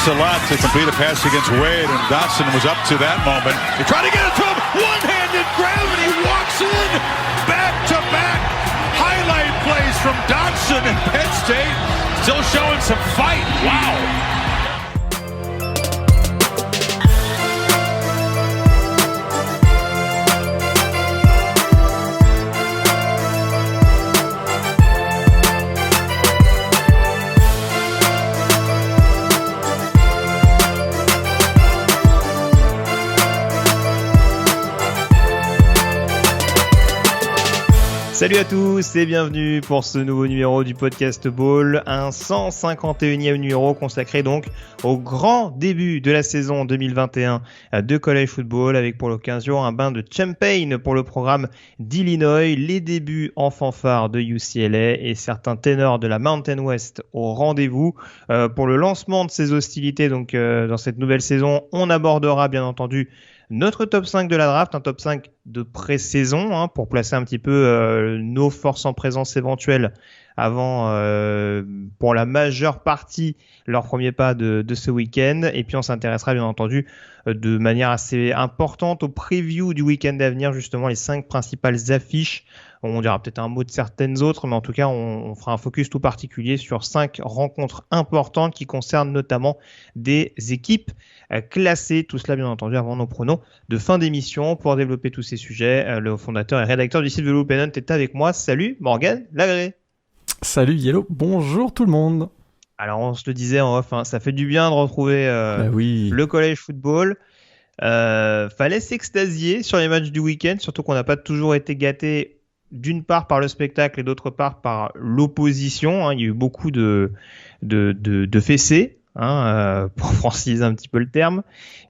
a lot to complete a pass against Wade, and Dotson was up to that moment. He tried to get it to him, one-handed grab, and he walks in. Back-to-back highlight plays from Dotson and Penn State, still showing some fight. Wow. Salut à tous et bienvenue pour ce nouveau numéro du Podcast Ball, un 151e numéro consacré donc au grand début de la saison 2021 de College Football, avec pour l'occasion un bain de champagne pour le programme d'Illinois, les débuts en fanfare de UCLA et certains ténors de la Mountain West au rendez-vous. Pour le lancement de ces hostilités donc dans cette nouvelle saison, on abordera bien entendu notre top 5 de la draft, un top 5 de pré-saison pour placer un petit peu nos forces en présence éventuelles avant, pour la majeure partie, leur premier pas de ce week-end. Et puis on s'intéressera bien entendu de manière assez importante au preview du week-end à venir, justement les 5 principales affiches. On dira peut-être un mot de certaines autres, mais en tout cas, on fera un focus tout particulier sur 5 rencontres importantes qui concernent notamment des équipes classées. Tout cela, bien entendu, avant nos pronos de fin d'émission. Pour développer tous ces sujets, le fondateur et rédacteur du site Vélo Pennant est avec moi. Salut Morgan Lagré. Salut Yellow, bonjour tout le monde. Alors, on se le disait en off, ça fait du bien de retrouver le college football. Fallait s'extasier sur les matchs du week-end, surtout qu'on n'a pas toujours été gâtés d'une part par le spectacle et d'autre part par l'opposition. Il y a eu beaucoup de fessées, pour franciser un petit peu le terme.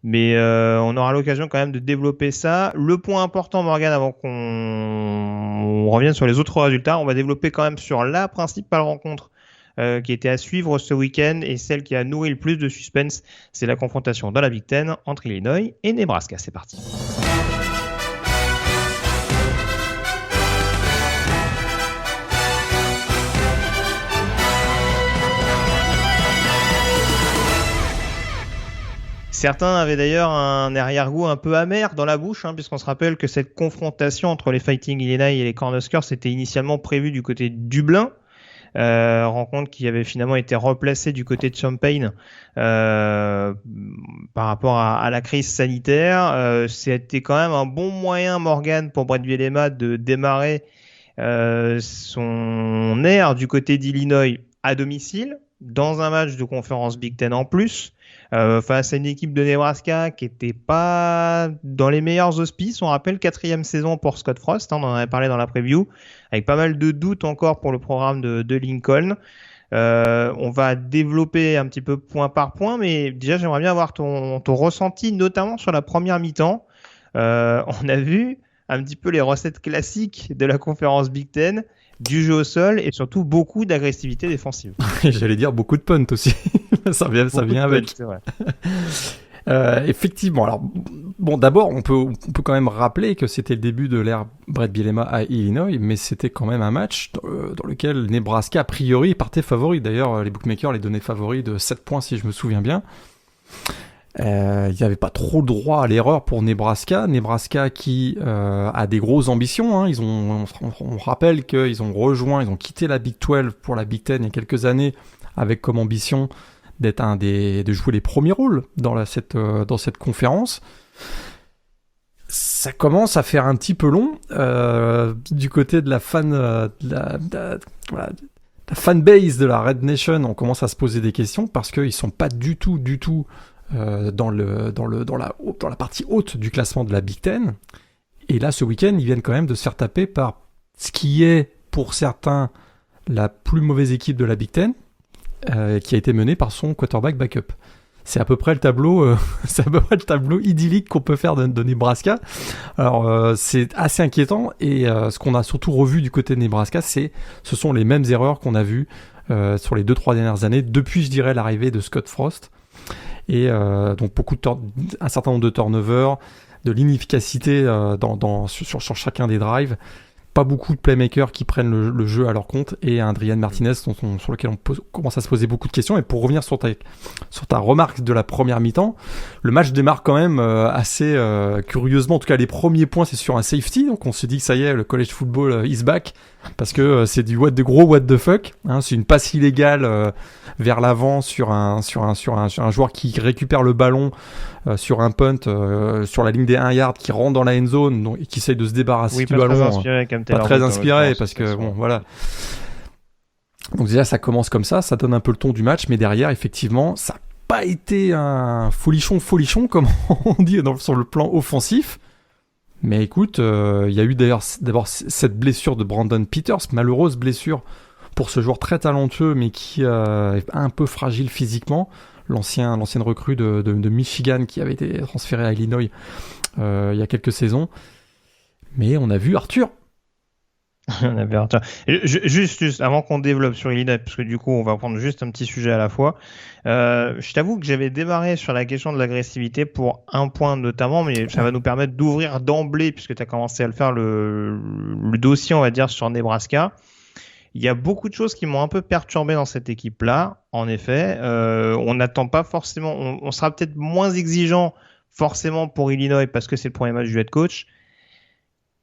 Mais on aura l'occasion quand même de développer ça. Le point important, Morgan, avant qu'on revienne sur les autres résultats, on va développer quand même sur la principale rencontre qui était à suivre ce week-end et celle qui a nourri le plus de suspense. C'est la confrontation dans la Big Ten entre Illinois et Nebraska. C'est parti. Certains avaient d'ailleurs un arrière-goût un peu amer dans la bouche, puisqu'on se rappelle que cette confrontation entre les Fighting Illini et les Cornhuskers était initialement prévue du côté de Dublin, rencontre qui avait finalement été replacée du côté de Champaign par rapport à la crise sanitaire. C'était quand même un bon moyen, Morgan, pour Bret Bielema de démarrer son ère du côté d'Illinois à domicile, dans un match de conférence Big Ten en plus, face à une équipe de Nebraska qui n'était pas dans les meilleurs auspices. On rappelle 4e saison pour Scott Frost, on en avait parlé dans la preview, avec pas mal de doutes encore pour le programme de Lincoln. On va développer un petit peu point par point, mais déjà j'aimerais bien avoir ton ressenti, notamment sur la première mi-temps. On a vu un petit peu les recettes classiques de la conférence Big Ten, du jeu au sol et surtout beaucoup d'agressivité défensive. J'allais dire beaucoup de punts aussi. ça vient avec. C'est vrai. Effectivement. Alors, bon, d'abord, on peut quand même rappeler que c'était le début de l'ère Bret Bielema à Illinois, mais c'était quand même un match dans lequel Nebraska, a priori, partait favori. D'ailleurs, les bookmakers les donnaient favoris de 7 points, si je me souviens bien. Il n'y avait pas trop le droit à l'erreur pour Nebraska. Nebraska qui a des grosses ambitions. On rappelle qu'ils ont quitté la Big 12 pour la Big Ten il y a quelques années avec comme ambition d'être de jouer les premiers rôles dans cette conférence. Ça commence à faire un petit peu long du côté de la la fanbase de la Red Nation. On commence à se poser des questions parce qu'ils sont pas du tout dans la partie haute du classement de la Big Ten. Et là, ce week-end, ils viennent quand même de se faire taper par ce qui est, pour certains, la plus mauvaise équipe de la Big Ten, qui a été menée par son quarterback backup. C'est à peu près le tableau, idyllique qu'on peut faire de Nebraska. Alors, c'est assez inquiétant. Et ce qu'on a surtout revu du côté de Nebraska, ce sont les mêmes erreurs qu'on a vues sur les 2-3 dernières années, depuis, je dirais, l'arrivée de Scott Frost. Et donc un certain nombre de turnovers, de l'inefficacité sur chacun des drives, pas beaucoup de playmakers qui prennent le jeu à leur compte, et un Adrian Martinez sur lequel on commence à se poser beaucoup de questions. Et pour revenir sur ta remarque de la première mi-temps, le match démarre quand même assez curieusement. En tout cas, les premiers points, c'est sur un safety. Donc on se dit que ça y est, le college football is back, parce que c'est du what the fuck. Hein, c'est une passe illégale vers l'avant sur un joueur qui récupère le ballon sur un punt sur la ligne des 1 yard, qui rentre dans la end zone et qui essaye de se débarrasser du ballon. Pas très inspiré, parce que bon, voilà. Donc déjà, ça commence comme ça donne un peu le ton du match, mais derrière, effectivement, ça n'a pas été un folichon, comme on dit sur le plan offensif. Mais écoute, il y a eu d'abord cette blessure de Brandon Peters, malheureuse blessure pour ce joueur très talentueux, mais qui est un peu fragile physiquement. L'ancienne recrue de Michigan, qui avait été transférée à Illinois il y a quelques saisons. Mais on a vu Arthur. Juste avant qu'on développe sur Illinois, parce que du coup on va prendre juste un petit sujet à la fois, je t'avoue que j'avais démarré sur la question de l'agressivité pour un point notamment, mais ça va nous permettre d'ouvrir d'emblée, puisque tu as commencé à le faire, le dossier, on va dire, sur Nebraska. Il y a beaucoup de choses qui m'ont un peu perturbé dans cette équipe-là. En effet, on n'attend pas forcément, on sera peut-être moins exigeant forcément pour Illinois, parce que c'est le premier match du head coach.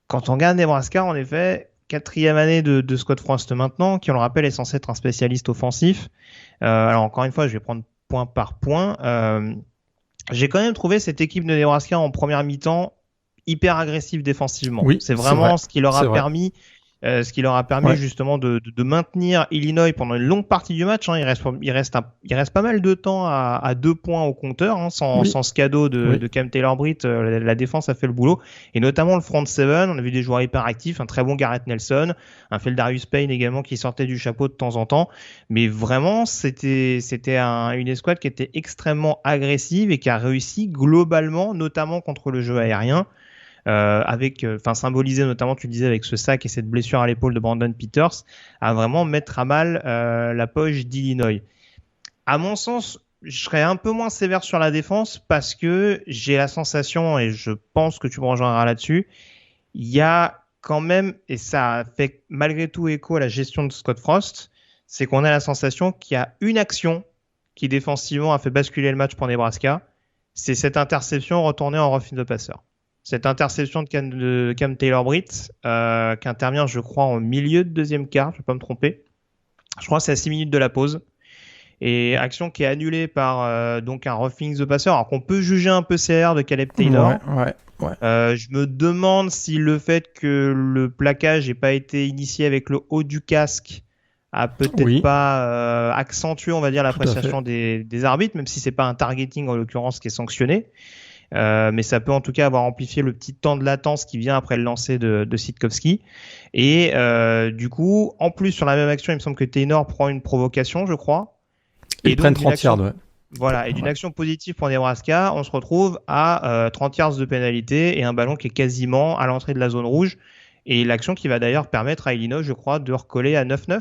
Quand on regarde Nebraska, en effet, 4e année de Scott Frost maintenant, qui, on le rappelle, est censé être un spécialiste offensif. Alors encore une fois, je vais prendre point par point. J'ai quand même trouvé cette équipe de Nebraska en première mi-temps hyper agressive défensivement. Oui, c'est vraiment ce qui leur a permis Ouais. justement de maintenir Illinois pendant une longue partie du match. Hein. Il reste pas mal de temps à 2 points au compteur, hein, sans ce cadeau de Cam Taylor-Britt. La défense a fait le boulot, et notamment le front seven. On a vu des joueurs hyper actifs, un très bon Garrett Nelson, un Feldarius Payne également qui sortait du chapeau de temps en temps. Mais vraiment, c'était une escouade qui était extrêmement agressive et qui a réussi globalement, notamment contre le jeu aérien. Symbolisé notamment, tu le disais, avec ce sac et cette blessure à l'épaule de Brandon Peters, à vraiment mettre à mal la poche d'Illinois. À mon sens, je serais un peu moins sévère sur la défense, parce que j'ai la sensation, et je pense que tu me rejoindras là-dessus, il y a quand même, et ça fait malgré tout écho à la gestion de Scott Frost, c'est qu'on a la sensation qu'il y a une action qui défensivement a fait basculer le match pour Nebraska, c'est cette interception retournée en roughing the passer. Cette interception de Cam Taylor-Britt, qui intervient, je crois, en milieu de deuxième quart, je ne vais pas me tromper. Je crois que c'est à 6 minutes de la pause. Et action qui est annulée par donc un roughing the passer, alors qu'on peut juger un peu sévère de Caleb Taylor. Ouais. Je me demande si le fait que le plaquage n'ait pas été initié avec le haut du casque a peut-être pas accentué, on va dire, l'appréciation des arbitres, même si c'est pas un targeting en l'occurrence qui est sanctionné. Mais ça peut en tout cas avoir amplifié le petit temps de latence qui vient après le lancer de Sitkowski. Et du coup, en plus, sur la même action, il me semble que Taylor prend une provocation, je crois. Ils prennent 30 yards, ouais. Voilà, et d'une action positive pour Nebraska, on se retrouve à 30 yards de pénalité et un ballon qui est quasiment à l'entrée de la zone rouge. Et l'action qui va d'ailleurs permettre à Illinois, je crois, de recoller à 9-9.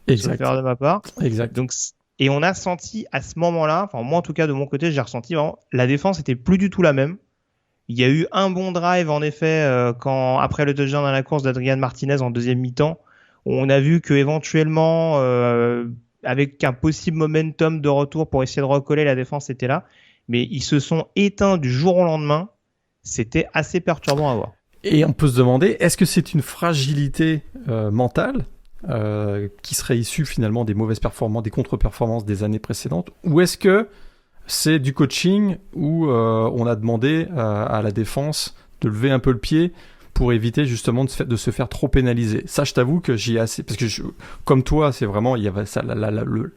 Exact. De ma part. Exact. Donc, et on a senti à ce moment-là, enfin moi en tout cas de mon côté, j'ai ressenti vraiment, la défense était plus du tout la même. Il y a eu un bon drive en effet après le touchdown dans la course d'Adrian Martinez en deuxième mi-temps, où on a vu que éventuellement avec un possible momentum de retour pour essayer de recoller, la défense était là, mais ils se sont éteints du jour au lendemain. C'était assez perturbant à voir. Et on peut se demander, est-ce que c'est une fragilité mentale qui serait issue finalement des mauvaises performances, des contre-performances des années précédentes, ou est-ce que c'est du coaching où on a demandé à la défense de lever un peu le pied pour éviter justement de se faire trop pénaliser? Ça, je t'avoue que j'y ai assez, parce que comme toi, c'est vraiment, il y avait ça, le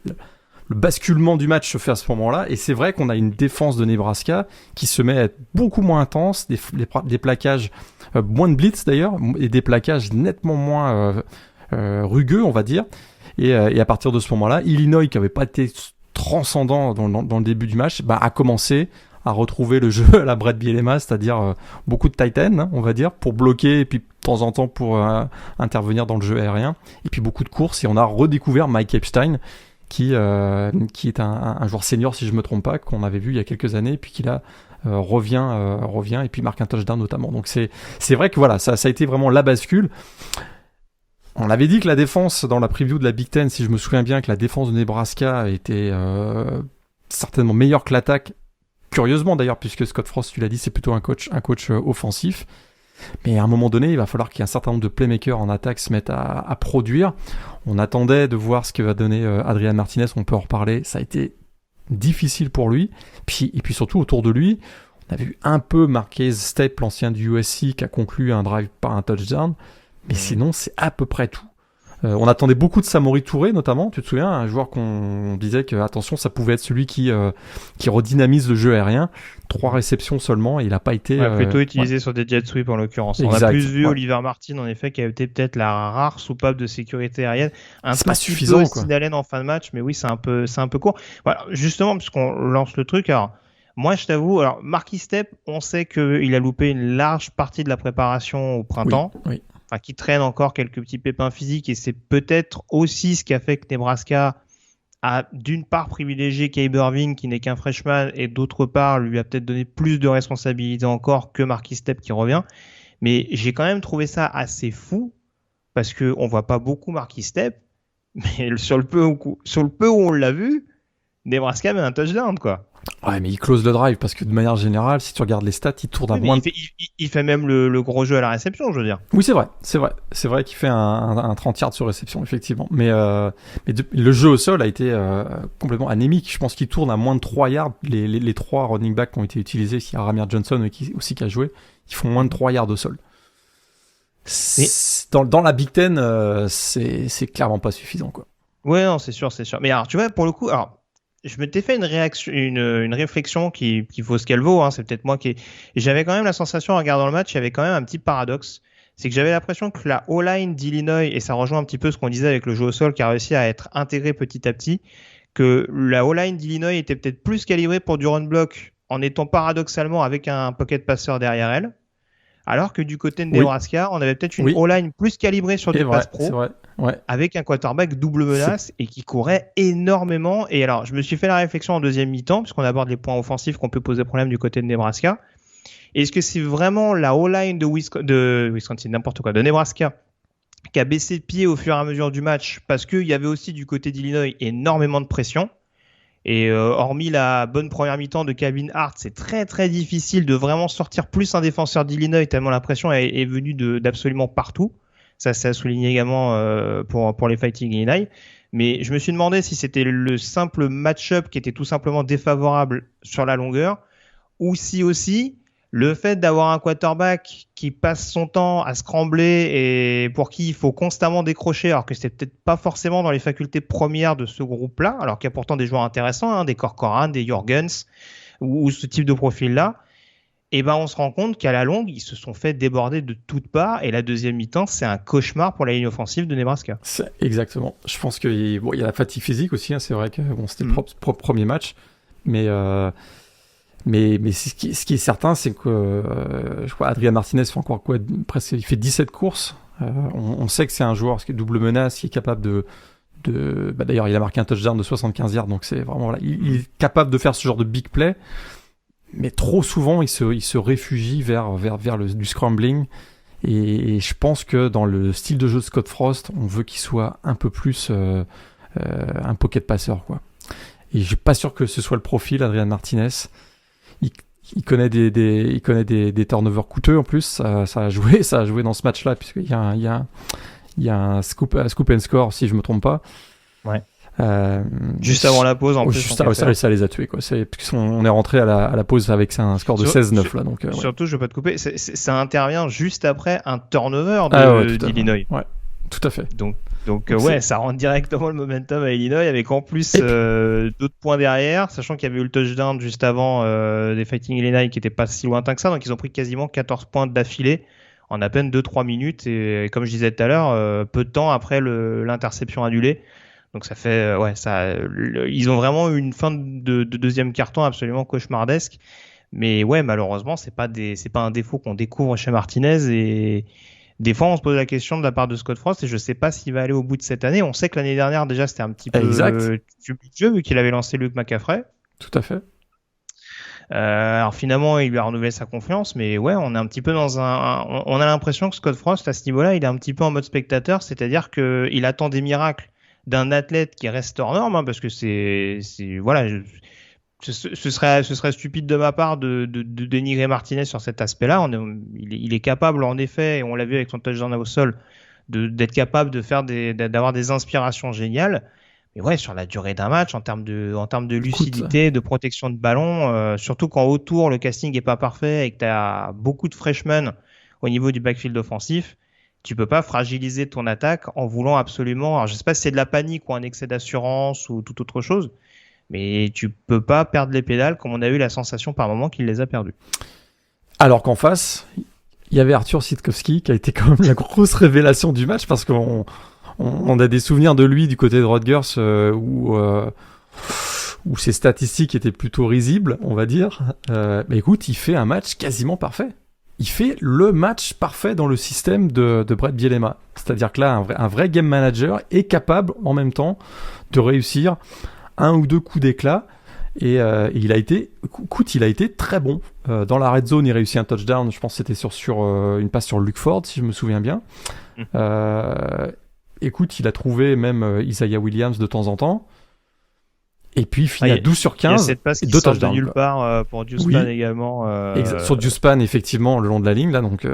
basculement du match se fait à ce moment-là, et c'est vrai qu'on a une défense de Nebraska qui se met à être beaucoup moins intense, des plaquages, moins de blitz d'ailleurs, et des plaquages nettement moins rugueux, on va dire, et à partir de ce moment-là, Illinois, qui n'avait pas été transcendant dans le début du match, a commencé à retrouver le jeu à la Brett Bielema, c'est-à-dire beaucoup de tight end, on va dire, pour bloquer, et puis de temps en temps pour intervenir dans le jeu aérien, et puis beaucoup de courses, et on a redécouvert Mike Epstein, qui est un joueur senior, si je me trompe pas, qu'on avait vu il y a quelques années, puis qui là revient et puis marque un touchdown notamment. Donc c'est vrai que voilà, ça a été vraiment la bascule. On avait dit que la défense, dans la preview de la Big Ten, si je me souviens bien, que la défense de Nebraska était certainement meilleure que l'attaque. Curieusement d'ailleurs, puisque Scott Frost, tu l'as dit, c'est plutôt un coach offensif. Mais à un moment donné, il va falloir qu'il y ait un certain nombre de playmakers en attaque se mettent à produire. On attendait de voir ce que va donner Adrian Martinez, on peut en reparler. Ça a été difficile pour lui. Et puis surtout, autour de lui, on a vu un peu Marquez Stepp, l'ancien du USC, qui a conclu un drive par un touchdown. Mais sinon, c'est à peu près tout. On attendait beaucoup de Samori Touré, notamment. Tu te souviens, un joueur qu'on disait que, attention, ça pouvait être celui qui redynamise le jeu aérien. 3 réceptions seulement, et il n'a pas été... plutôt utilisé sur des jet sweeps, en l'occurrence. Exact. On a plus vu Oliver Martin, en effet, qui a été peut-être la rare soupape de sécurité aérienne. C'est pas suffisant, quoi. D'Allen en fin de match, mais oui, c'est un peu court. Voilà, justement, puisqu'on lance le truc, alors... Moi, je t'avoue, alors Marquis Stepp, on sait qu'il a loupé une large partie de la préparation au printemps. Oui. Enfin, qui traîne encore quelques petits pépins physiques, et c'est peut-être aussi ce qui a fait que Nebraska a d'une part privilégié Caleb Irving, qui n'est qu'un freshman, et d'autre part lui a peut-être donné plus de responsabilités encore que Marquis Stepp qui revient. Mais j'ai quand même trouvé ça assez fou, parce qu'on voit pas beaucoup Marquis Stepp, mais sur le peu où on l'a vu, Nebraska met un touchdown, quoi. Ouais, mais il close le drive parce que de manière générale, si tu regardes les stats, il tourne à moins. Il fait même le gros jeu à la réception, je veux dire. Oui, c'est vrai qu'il fait un 30 yards sur réception, effectivement. Mais le jeu au sol a été complètement anémique. Je pense qu'il tourne à moins de 3 yards. Les 3 running backs qui ont été utilisés, il y a Ramir Johnson qui a joué, ils font moins de 3 yards au sol. Dans la Big Ten, c'est clairement pas suffisant, quoi. Ouais, non, c'est sûr. Mais alors, tu vois, pour le coup, je m'étais fait une réflexion qui vaut ce qu'elle vaut, hein, c'est peut-être moi et j'avais quand même la sensation en regardant le match, il y avait quand même un petit paradoxe, c'est que j'avais l'impression que la O-line d'Illinois, et ça rejoint un petit peu ce qu'on disait avec le jeu au sol qui a réussi à être intégré petit à petit, que la O-line d'Illinois était peut-être plus calibrée pour du run block en étant paradoxalement avec un pocket passeur derrière elle, alors que du côté de Nebraska, on avait peut-être une O-line plus calibrée sur du pass pro. C'est vrai. Ouais. Avec un quarterback double menace et qui courait énormément. Et alors, je me suis fait la réflexion en deuxième mi-temps, puisqu'on aborde les points offensifs qu'on peut poser problème du côté de Nebraska. Est-ce que c'est vraiment la O-line de Wisconsin, n'importe quoi, de Nebraska, qui a baissé de pied au fur et à mesure du match, parce qu'il y avait aussi du côté d'Illinois énormément de pression. Et hormis la bonne première mi-temps de Kevin Hart, c'est très très difficile de vraiment sortir plus un défenseur d'Illinois, tellement la pression est venue d'absolument partout. Ça a souligné également pour les Fighting Illinois. Mais je me suis demandé si c'était le simple match-up qui était tout simplement défavorable sur la longueur, ou si aussi le fait d'avoir un quarterback qui passe son temps à scrambler et pour qui il faut constamment décrocher, alors que c'était peut-être pas forcément dans les facultés premières de ce groupe-là, alors qu'il y a pourtant des joueurs intéressants, hein, des Corcoran, des Jorgens ou ce type de profil-là. Et ben on se rend compte qu'à la longue, ils se sont fait déborder de toutes parts, et la deuxième mi-temps, c'est un cauchemar pour la ligne offensive de Nebraska. Exactement. Je pense qu'il y a la fatigue physique aussi, hein, c'est vrai que c'était le propre premier match, mais ce qui est certain, c'est que je crois Adrian Martinez fait encore presque, il fait 17 courses. On sait que c'est un joueur qui est double menace, qui est capable d'ailleurs, il a marqué un touchdown de 75 yards, donc c'est vraiment, voilà, il est capable de faire ce genre de big play. Mais trop souvent, il se réfugie vers du scrambling. Et je pense que dans le style de jeu de Scott Frost, on veut qu'il soit un peu plus un pocket passeur, quoi. Et je suis pas sûr que ce soit le profil, Adrian Martinez. Il connaît des turnovers coûteux en plus. Ça a joué dans ce match-là, puisqu'il y a un scoop and score, si je me trompe pas. Ouais. Juste avant la pause, en plus. Ça les a tués, quoi. On est rentré à la pause avec un score de 16-9 là, donc. Surtout, je vais pas te couper. Ça intervient juste après un turnover d'Illinois. Ouais, tout à fait. Donc ça rend directement le momentum à Illinois, avec en plus d'autres points derrière, sachant qu'il y avait eu le touchdown juste avant des Fighting Illinois qui n'était pas si lointain que ça, donc ils ont pris quasiment 14 points d'affilée en à peine 2-3 minutes, et comme je disais tout à l'heure, peu de temps après l'interception annulée. Donc ça fait ils ont vraiment eu une fin de deuxième quart-temps absolument cauchemardesque. Mais ouais, malheureusement, c'est pas un défaut qu'on découvre chez Martinez, et des fois on se pose la question de la part de Scott Frost, et je sais pas s'il va aller au bout de cette année. On sait que l'année dernière déjà c'était un petit peu du budget vu qu'il avait lancé Luke McCaffrey. Tout à fait. Alors finalement, il lui a renouvelé sa confiance, mais ouais, on est un petit peu on a l'impression que Scott Frost à ce niveau-là, il est un petit peu en mode spectateur, c'est-à-dire que il attend des miracles d'un athlète qui reste hors norme, hein, parce que voilà, ce serait stupide de ma part de dénigrer Martinez sur cet aspect-là. Il est capable, en effet, et on l'a vu avec son touchdown au sol, d'être capable d'avoir des inspirations géniales. Mais ouais, sur la durée d'un match, en termes de lucidité, de protection de ballon, surtout quand autour le casting est pas parfait et que tu as beaucoup de freshmen au niveau du backfield offensif, tu peux pas fragiliser ton attaque en voulant absolument. Alors je sais pas si c'est de la panique ou un excès d'assurance ou toute autre chose, mais tu peux pas perdre les pédales comme on a eu la sensation par moment qu'il les a perdues. Alors qu'en face, il y avait Arthur Sitkowski qui a été quand même la grosse révélation du match parce qu'on a des souvenirs de lui du côté de Rutgers où ses statistiques étaient plutôt risibles, on va dire. Mais écoute, il fait un match quasiment parfait. Il fait le match parfait dans le système de Brett Bielema. C'est-à-dire que là, un vrai game manager est capable en même temps de réussir un ou deux coups d'éclat. Et il a été très bon. Dans la red zone, il réussit un touchdown. Je pense que c'était sur une passe sur Luke Ford, si je me souviens bien. Écoute, il a trouvé même Isaiah Williams de temps en temps. Et puis il finit à 12 sur 15. Il y a cette passe qui sort de nulle part pour Dewspan également. Sur Dewspan, effectivement, le long de la ligne. Là, donc,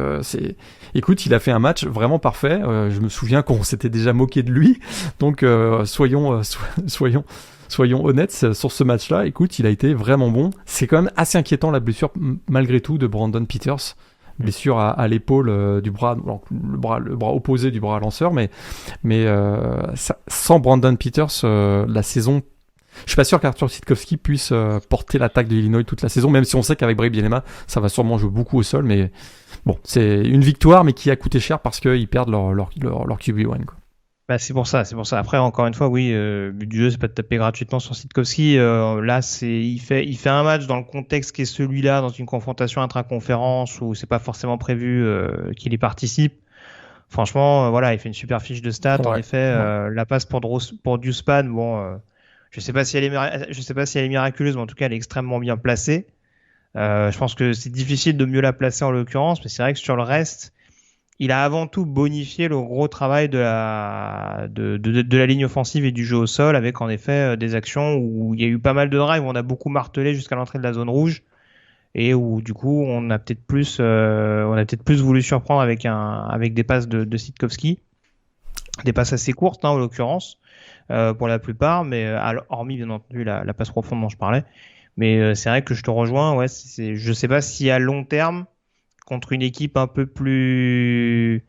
écoute, il a fait un match vraiment parfait. Je me souviens qu'on s'était déjà moqué de lui. Donc, soyons honnêtes sur ce match-là. Écoute, il a été vraiment bon. C'est quand même assez inquiétant la blessure, malgré tout, de Brandon Peters. Blessure à l'épaule du bras, le bras opposé du bras lanceur. Mais sans Brandon Peters, la saison... Je suis pas sûr qu'Arthur Sitkowski puisse porter l'attaque de Illinois toute la saison, même si on sait qu'avec Brett Bielema, ça va sûrement jouer beaucoup au sol. Mais bon, c'est une victoire, mais qui a coûté cher parce qu'ils perdent leur QB1, quoi. Bah, c'est pour ça. Après, encore une fois, oui, but du jeu, c'est pas de taper gratuitement sur Sitkowski. Là, il fait un match dans le contexte qui est celui-là, dans une confrontation intra-conférence où c'est pas forcément prévu qu'il y participe. Franchement, voilà, il fait une super fiche de stats. Ouais, en effet, la passe pour Dewspan, bon, je sais pas si elle est miraculeuse, mais en tout cas, elle est extrêmement bien placée. Je pense que c'est difficile de mieux la placer en l'occurrence, mais c'est vrai que sur le reste, il a avant tout bonifié le gros travail de la ligne offensive et du jeu au sol, avec en effet des actions où il y a eu pas mal de drives, où on a beaucoup martelé jusqu'à l'entrée de la zone rouge, et où du coup on a peut-être plus voulu surprendre avec des passes de Sitkowski, des passes assez courtes en l'occurrence pour la plupart, mais hormis bien entendu la passe profonde dont je parlais. Mais c'est vrai que je te rejoins, ouais, je sais pas si à long terme, contre une équipe un peu plus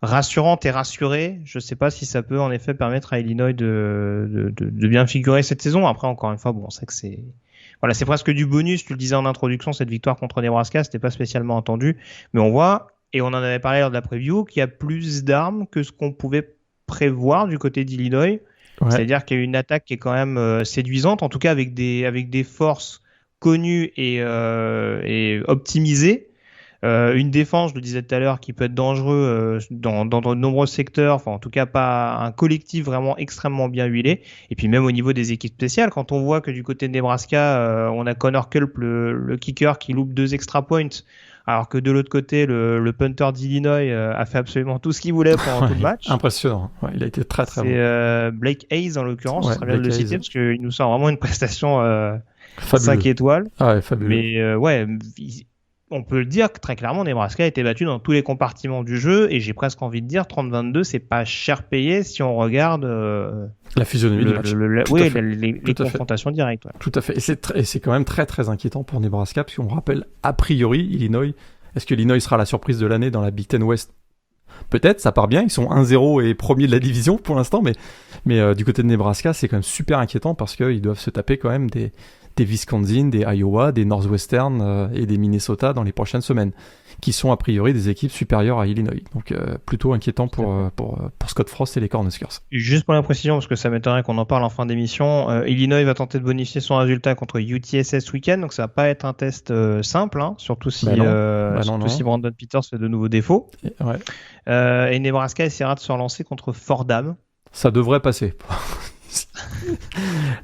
rassurante et rassurée, je sais pas si ça peut en effet permettre à Illinois de bien figurer cette saison. Après, encore une fois, bon, on sait que c'est presque du bonus. Tu le disais en introduction, cette victoire contre Nebraska, c'était pas spécialement attendu, mais on voit, et on en avait parlé lors de la preview, qu'il y a plus d'armes que ce qu'on pouvait prévoir du côté d'Illinois. Ouais. C'est-à-dire qu'il y a une attaque qui est quand même séduisante, en tout cas avec des forces connues et optimisées. Une défense, je le disais tout à l'heure, qui peut être dangereux dans de nombreux secteurs, enfin en tout cas pas un collectif vraiment extrêmement bien huilé. Et puis même au niveau des équipes spéciales, quand on voit que du côté de Nebraska, on a Connor Culp, le kicker, qui loupe 2 extra points, alors que de l'autre côté, le punter d'Illinois a fait absolument tout ce qu'il voulait pendant tout le match. Impressionnant, ouais, il a été très très bon. C'est Blake Hayes en l'occurrence, c'est très bien de le citer, parce qu'il nous sort vraiment une prestation 5 étoiles. Ah ouais, fabuleux. Mais ouais, on peut le dire que très clairement, Nebraska a été battu dans tous les compartiments du jeu, et j'ai presque envie de dire 30-22, c'est pas cher payé si on regarde la physionomie du match. Les confrontations directes. Ouais. Tout à fait. Et c'est quand même très très inquiétant pour Nebraska, parce qu'on rappelle a priori Illinois. Est-ce que Illinois sera la surprise de l'année dans la Big Ten West ? Peut-être, ça part bien, ils sont 1-0 et premiers de la division pour l'instant, mais du côté de Nebraska, c'est quand même super inquiétant parce qu'ils doivent se taper quand même des Wisconsin, des Iowa, des Northwestern et des Minnesota dans les prochaines semaines, qui sont a priori des équipes supérieures à Illinois. Donc plutôt inquiétant pour Scott Frost et les Cornhuskers. Juste pour la précision, parce que ça m'étonnerait qu'on en parle en fin d'émission, Illinois va tenter de bonifier son résultat contre UTSS ce week-end, donc ça va pas être un test simple, hein, surtout si si Brandon Peters fait de nouveaux défauts. Et Nebraska essaiera de se relancer contre Fordham. Ça devrait passer.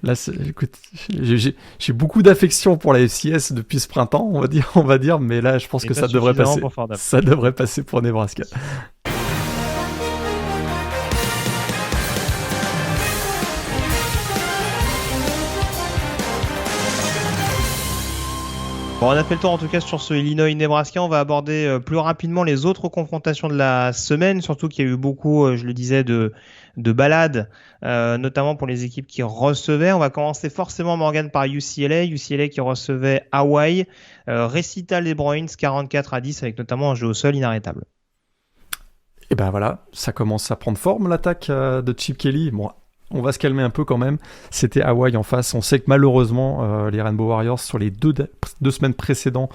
Là, écoute, j'ai beaucoup d'affection pour la FCS depuis ce printemps, on va dire, mais là, je pense que ça devrait passer. Ça devrait passer pour Nebraska. Bon, on a fait le tour en tout cas sur ce Illinois-Nebraska. On va aborder plus rapidement les autres confrontations de la semaine, surtout qu'il y a eu beaucoup, je le disais, de balades, notamment pour les équipes qui recevaient. On va commencer forcément, Morgan, par UCLA qui recevait Hawaii. Récital des Bruins 44-10 avec notamment un jeu au sol inarrêtable. Et ben voilà, ça commence à prendre forme l'attaque de Chip Kelly. Bon, on va se calmer un peu quand même. C'était Hawaii en face. On sait que malheureusement, les Rainbow Warriors, sur les deux semaines précédentes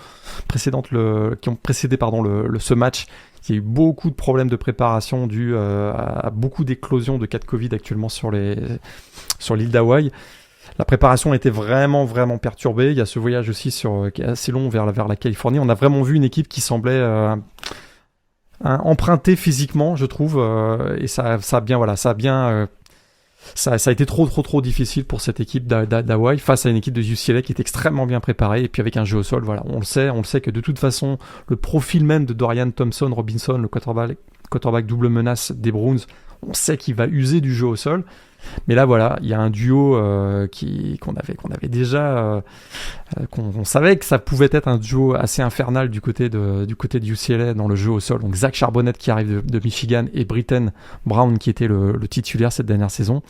qui ont précédé ce match, il y a eu beaucoup de problèmes de préparation dus à beaucoup d'éclosions de cas de Covid actuellement sur l'île d'Hawaï. La préparation était vraiment, vraiment perturbée. Il y a ce voyage aussi qui est assez long vers la Californie. On a vraiment vu une équipe qui semblait empruntée physiquement, je trouve. Et ça a été trop difficile pour cette équipe d'Hawaï face à une équipe de UCLA qui est extrêmement bien préparée et puis avec un jeu au sol, voilà, on le sait que de toute façon le profil même de Dorian Thompson-Robinson, le quarterback double menace des Bruins, on sait qu'il va user du jeu au sol. Mais là voilà, il y a un duo qu'on avait déjà, qu'on savait que ça pouvait être un duo assez infernal du côté de UCLA dans le jeu au sol. Donc Zach Charbonnet qui arrive de Michigan et Britton Brown qui était le titulaire cette dernière saison.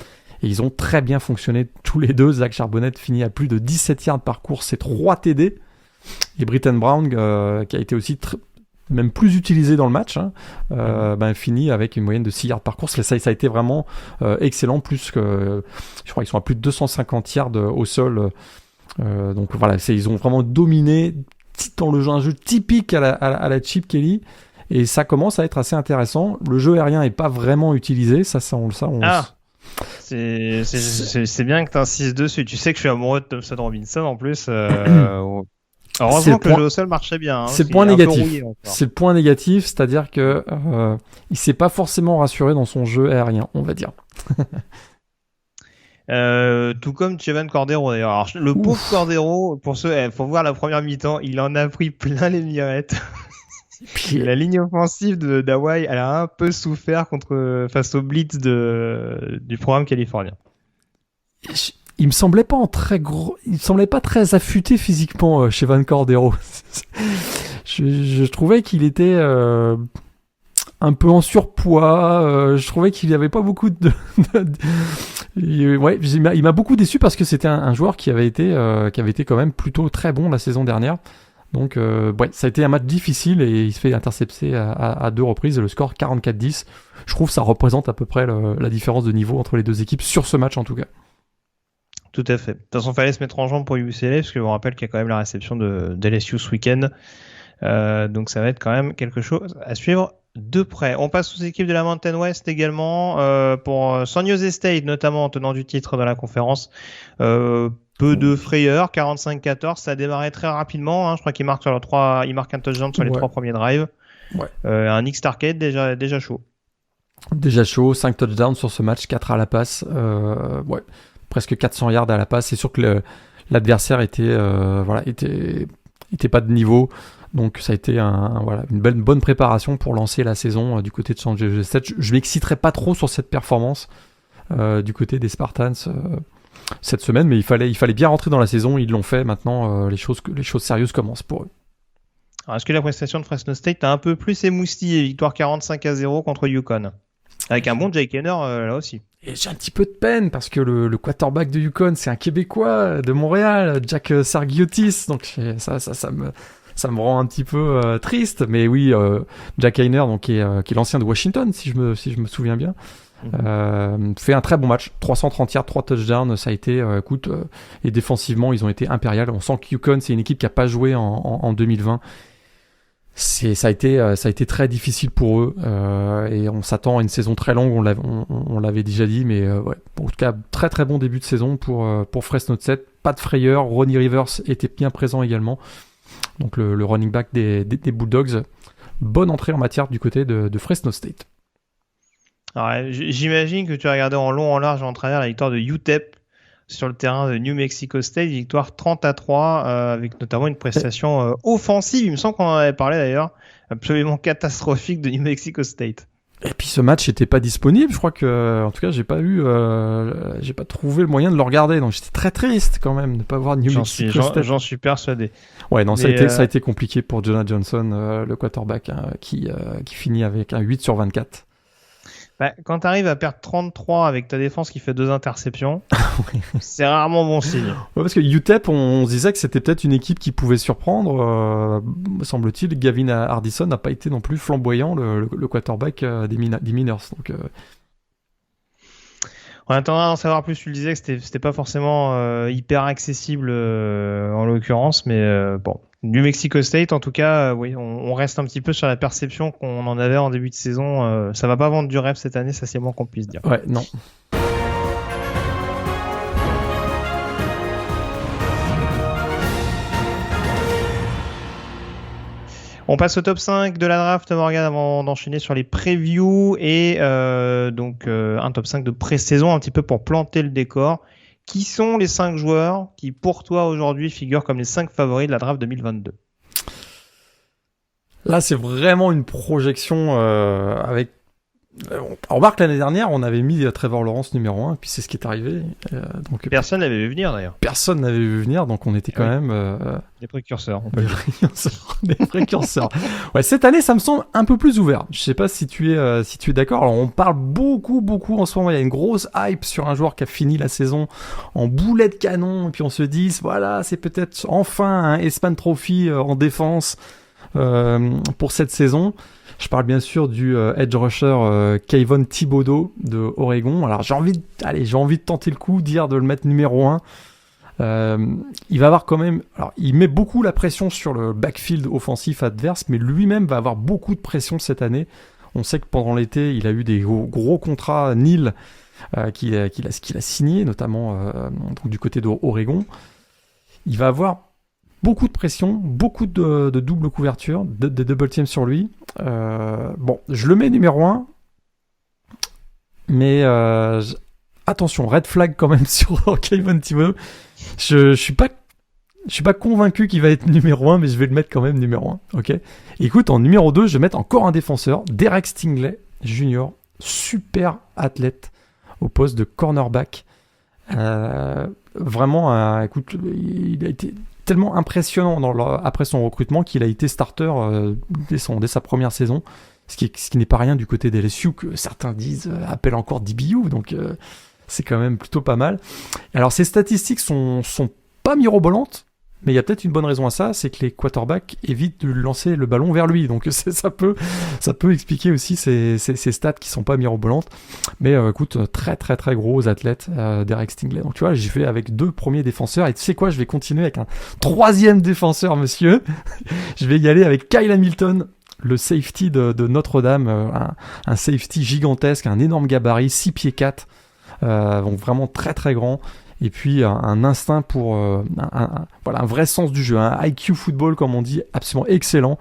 Et ils ont très bien fonctionné tous les deux. Zach Charbonnet finit à plus de 17 yards par course et 3 TD. Et Britton Brown qui a été aussi même plus utilisé dans le match, finit avec une moyenne de 6 yards par course. Ça a été vraiment excellent, plus que je crois qu'ils sont à plus de 250 yards au sol. Donc voilà, ils ont vraiment dominé dans le jeu, un jeu typique à la Chip Kelly. Et ça commence à être assez intéressant. Le jeu aérien n'est pas vraiment utilisé, c'est bien que tu insistes dessus. Tu sais que je suis amoureux de Thompson Robinson en plus. Heureusement que le jeu au sol marchait bien. C'est le point négatif. C'est le point négatif, c'est-à-dire que il s'est pas forcément rassuré dans son jeu aérien, on va dire. Tout comme Chevan Cordero d'ailleurs. Alors, le pauvre Cordero, pour voir la première mi-temps, il en a pris plein les mirettes. Puis la ligne offensive d'Hawaï, elle a un peu souffert face au blitz du programme californien. Il me semblait pas très affûté physiquement chez Van Cordero. je trouvais qu'il était un peu en surpoids. Je trouvais qu'il n'y avait pas beaucoup il m'a beaucoup déçu parce que c'était un joueur qui avait été quand même plutôt très bon la saison dernière. Donc ça a été un match difficile et il se fait intercepter à 2 reprises. Le score 44-10. Je trouve que ça représente à peu près la différence de niveau entre les deux équipes sur ce match en tout cas. Tout à fait. De toute façon, il fallait se mettre en jambe pour UCLA, parce que je vous rappelle qu'il y a quand même la réception de LSU ce week-end. Donc ça va être quand même quelque chose à suivre de près. On passe aux équipes de la Mountain West également, pour San Jose State, notamment en tenant du titre de la conférence. Peu de frayeur, 45-14, ça a démarré très rapidement. Je crois qu'il marque un touchdown sur les 3 premiers drives. Ouais. Un Nick Starkey déjà chaud. Déjà chaud, 5 touchdowns sur ce match, 4 à la passe. Presque 400 yards à la passe. C'est sûr que l'adversaire était pas de niveau. Donc ça a été une bonne préparation pour lancer la saison du côté de San Jose State. Je m'exciterai pas trop sur cette performance du côté des Spartans cette semaine, mais il fallait bien rentrer dans la saison. Ils l'ont fait. Maintenant, les choses sérieuses commencent pour eux. Alors, est-ce que la prestation de Fresno State a un peu plus émoustillé? Victoire 45-0 contre UConn. Avec un bon Jake Henner là aussi. Et j'ai un petit peu de peine parce que le quarterback de UConn, c'est un Québécois de Montréal, Jack Sargiotis. Donc ça me rend un petit peu triste. Mais oui, Jack Heiner, donc qui est l'ancien de Washington, si je me souviens bien, fait un très bon match. 330 yards, 3 touchdowns. Ça a été, et défensivement, ils ont été impériales. On sent que UConn, c'est une équipe qui n'a pas joué en 2020. Ça a été très difficile pour eux et on s'attend à une saison très longue, on l'avait déjà dit, mais en tout cas très très bon début de saison pour Fresno State. Pas de frayeur, Ronnie Rivers était bien présent également, donc le running back des Bulldogs. Bonne entrée en matière du côté de Fresno State. Alors, j'imagine que tu as regardé en long, en large, en travers la victoire de UTEP sur le terrain de New Mexico State, victoire 30-3 avec notamment une prestation offensive, il me semble qu'on en avait parlé d'ailleurs, absolument catastrophique de New Mexico State. Et puis ce match n'était pas disponible, je crois que, en tout cas, j'ai pas trouvé le moyen de le regarder, donc j'étais très triste quand même de ne pas voir New Mexico State. J'en suis persuadé. Ouais, non, ça a été compliqué pour Jonah Johnson, le quarterback, qui finit avec un 8 sur 24. Quand tu arrives à perdre 33 avec ta défense qui fait 2 interceptions, c'est rarement bon signe. Ouais, parce que UTEP, on se disait que c'était peut-être une équipe qui pouvait surprendre. Semble-t-il, Gavin Hardison n'a pas été non plus flamboyant, le quarterback des Miners. Donc, En attendant d'en savoir plus, tu le disais que c'était pas forcément hyper accessible en l'occurrence, mais bon. New Mexico State, en tout cas, oui, on reste un petit peu sur la perception qu'on en avait en début de saison. Ça va pas vendre du rêve cette année, ça c'est moins qu'on puisse dire. Ouais, non. On passe au top 5 de la draft, Morgan, avant d'enchaîner sur les previews et donc un top 5 de pré-saison un petit peu pour planter le décor. Qui sont les 5 joueurs qui, pour toi, aujourd'hui, figurent comme les 5 favoris de la draft 2022 ? Là, c'est vraiment une projection avec... On remarque l'année dernière, on avait mis Trevor Lawrence numéro 1, puis c'est ce qui est arrivé. Donc, personne n'avait vu venir, d'ailleurs. Personne n'avait vu venir, donc on était quand même... Des précurseurs. Des précurseurs. Ouais, cette année, ça me semble un peu plus ouvert. Je sais pas si tu es d'accord. Alors, on parle beaucoup en ce moment. Il y a une grosse hype sur un joueur qui a fini la saison en boulet de canon, et puis on se dit, voilà, c'est peut-être enfin un Heisman Trophy en défense pour cette saison. Je parle bien sûr du edge rusher Kayvon Thibodeau de Oregon. Alors j'ai envie de tenter le coup, de le mettre numéro 1. Il va avoir quand même... Alors il met beaucoup la pression sur le backfield offensif adverse, mais lui-même va avoir beaucoup de pression cette année. On sait que pendant l'été, il a eu des gros contrats nil qu'il a signé, notamment donc du côté d'Oregon. Il va avoir beaucoup de pression, beaucoup de double couverture, de double team sur lui. Bon, je le mets numéro 1, mais attention, red flag quand même sur Kayvon Thibodeau. Je suis pas convaincu qu'il va être numéro 1, mais je vais le mettre quand même numéro 1. Ok. Écoute, en numéro 2, je vais mettre encore un défenseur, Derek Stingley Jr., super athlète au poste de cornerback. Vraiment, écoute, il a été tellement impressionnant après son recrutement qu'il a été starter dès sa première saison, ce qui n'est pas rien du côté des LSU, que certains disent appellent encore DBU, donc c'est quand même plutôt pas mal. Alors ses statistiques sont pas mirobolantes, mais il y a peut-être une bonne raison à ça, c'est que les quarterbacks évitent de lancer le ballon vers lui, donc ça peut expliquer aussi ces stats qui sont pas mirobolantes. Mais écoute, très très très gros athlète, Derek Stingley. Donc tu vois, j'y vais avec 2 premiers défenseurs, et tu sais quoi, je vais continuer avec un 3e défenseur, monsieur. Je vais y aller avec Kyle Hamilton, le safety de Notre-Dame, un safety gigantesque, un énorme gabarit, 6 pieds 4, donc vraiment très très grand. Et puis un instinct pour voilà, un vrai sens du jeu, un IQ football comme on dit, absolument excellent,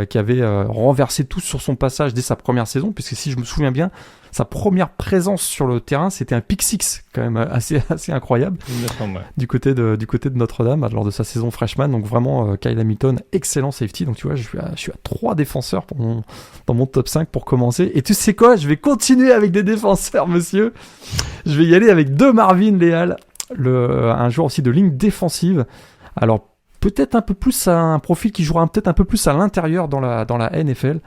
qui avait renversé tout sur son passage dès sa première saison, puisque si je me souviens bien, sa première présence sur le terrain, c'était un pick six, quand même assez incroyable, du côté de Notre-Dame lors de sa saison freshman. Donc vraiment Kyle Hamilton, excellent safety. Donc tu vois, je suis à 3 défenseurs dans mon top 5 pour commencer. Et tu sais quoi, je vais continuer avec des défenseurs, monsieur. Je vais y aller avec 2 Marvin Leal, un joueur aussi de ligne défensive. Alors peut-être un peu plus un profil qui jouera peut-être un peu plus à l'intérieur dans la NFL.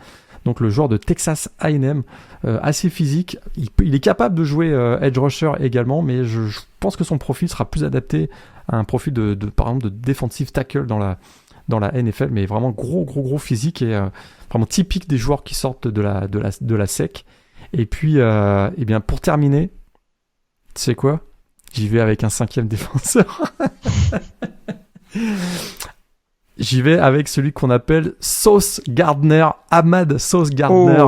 Donc le joueur de Texas A&M, assez physique. Il est capable de jouer edge rusher également, mais je pense que son profil sera plus adapté à un profil par exemple de defensive tackle dans la NFL, mais vraiment gros physique et vraiment typique des joueurs qui sortent de la SEC. Et puis, eh bien pour terminer, tu sais quoi ? J'y vais avec un 5e défenseur. J'y vais avec celui qu'on appelle Sauce Gardner, Ahmad Sauce Gardner,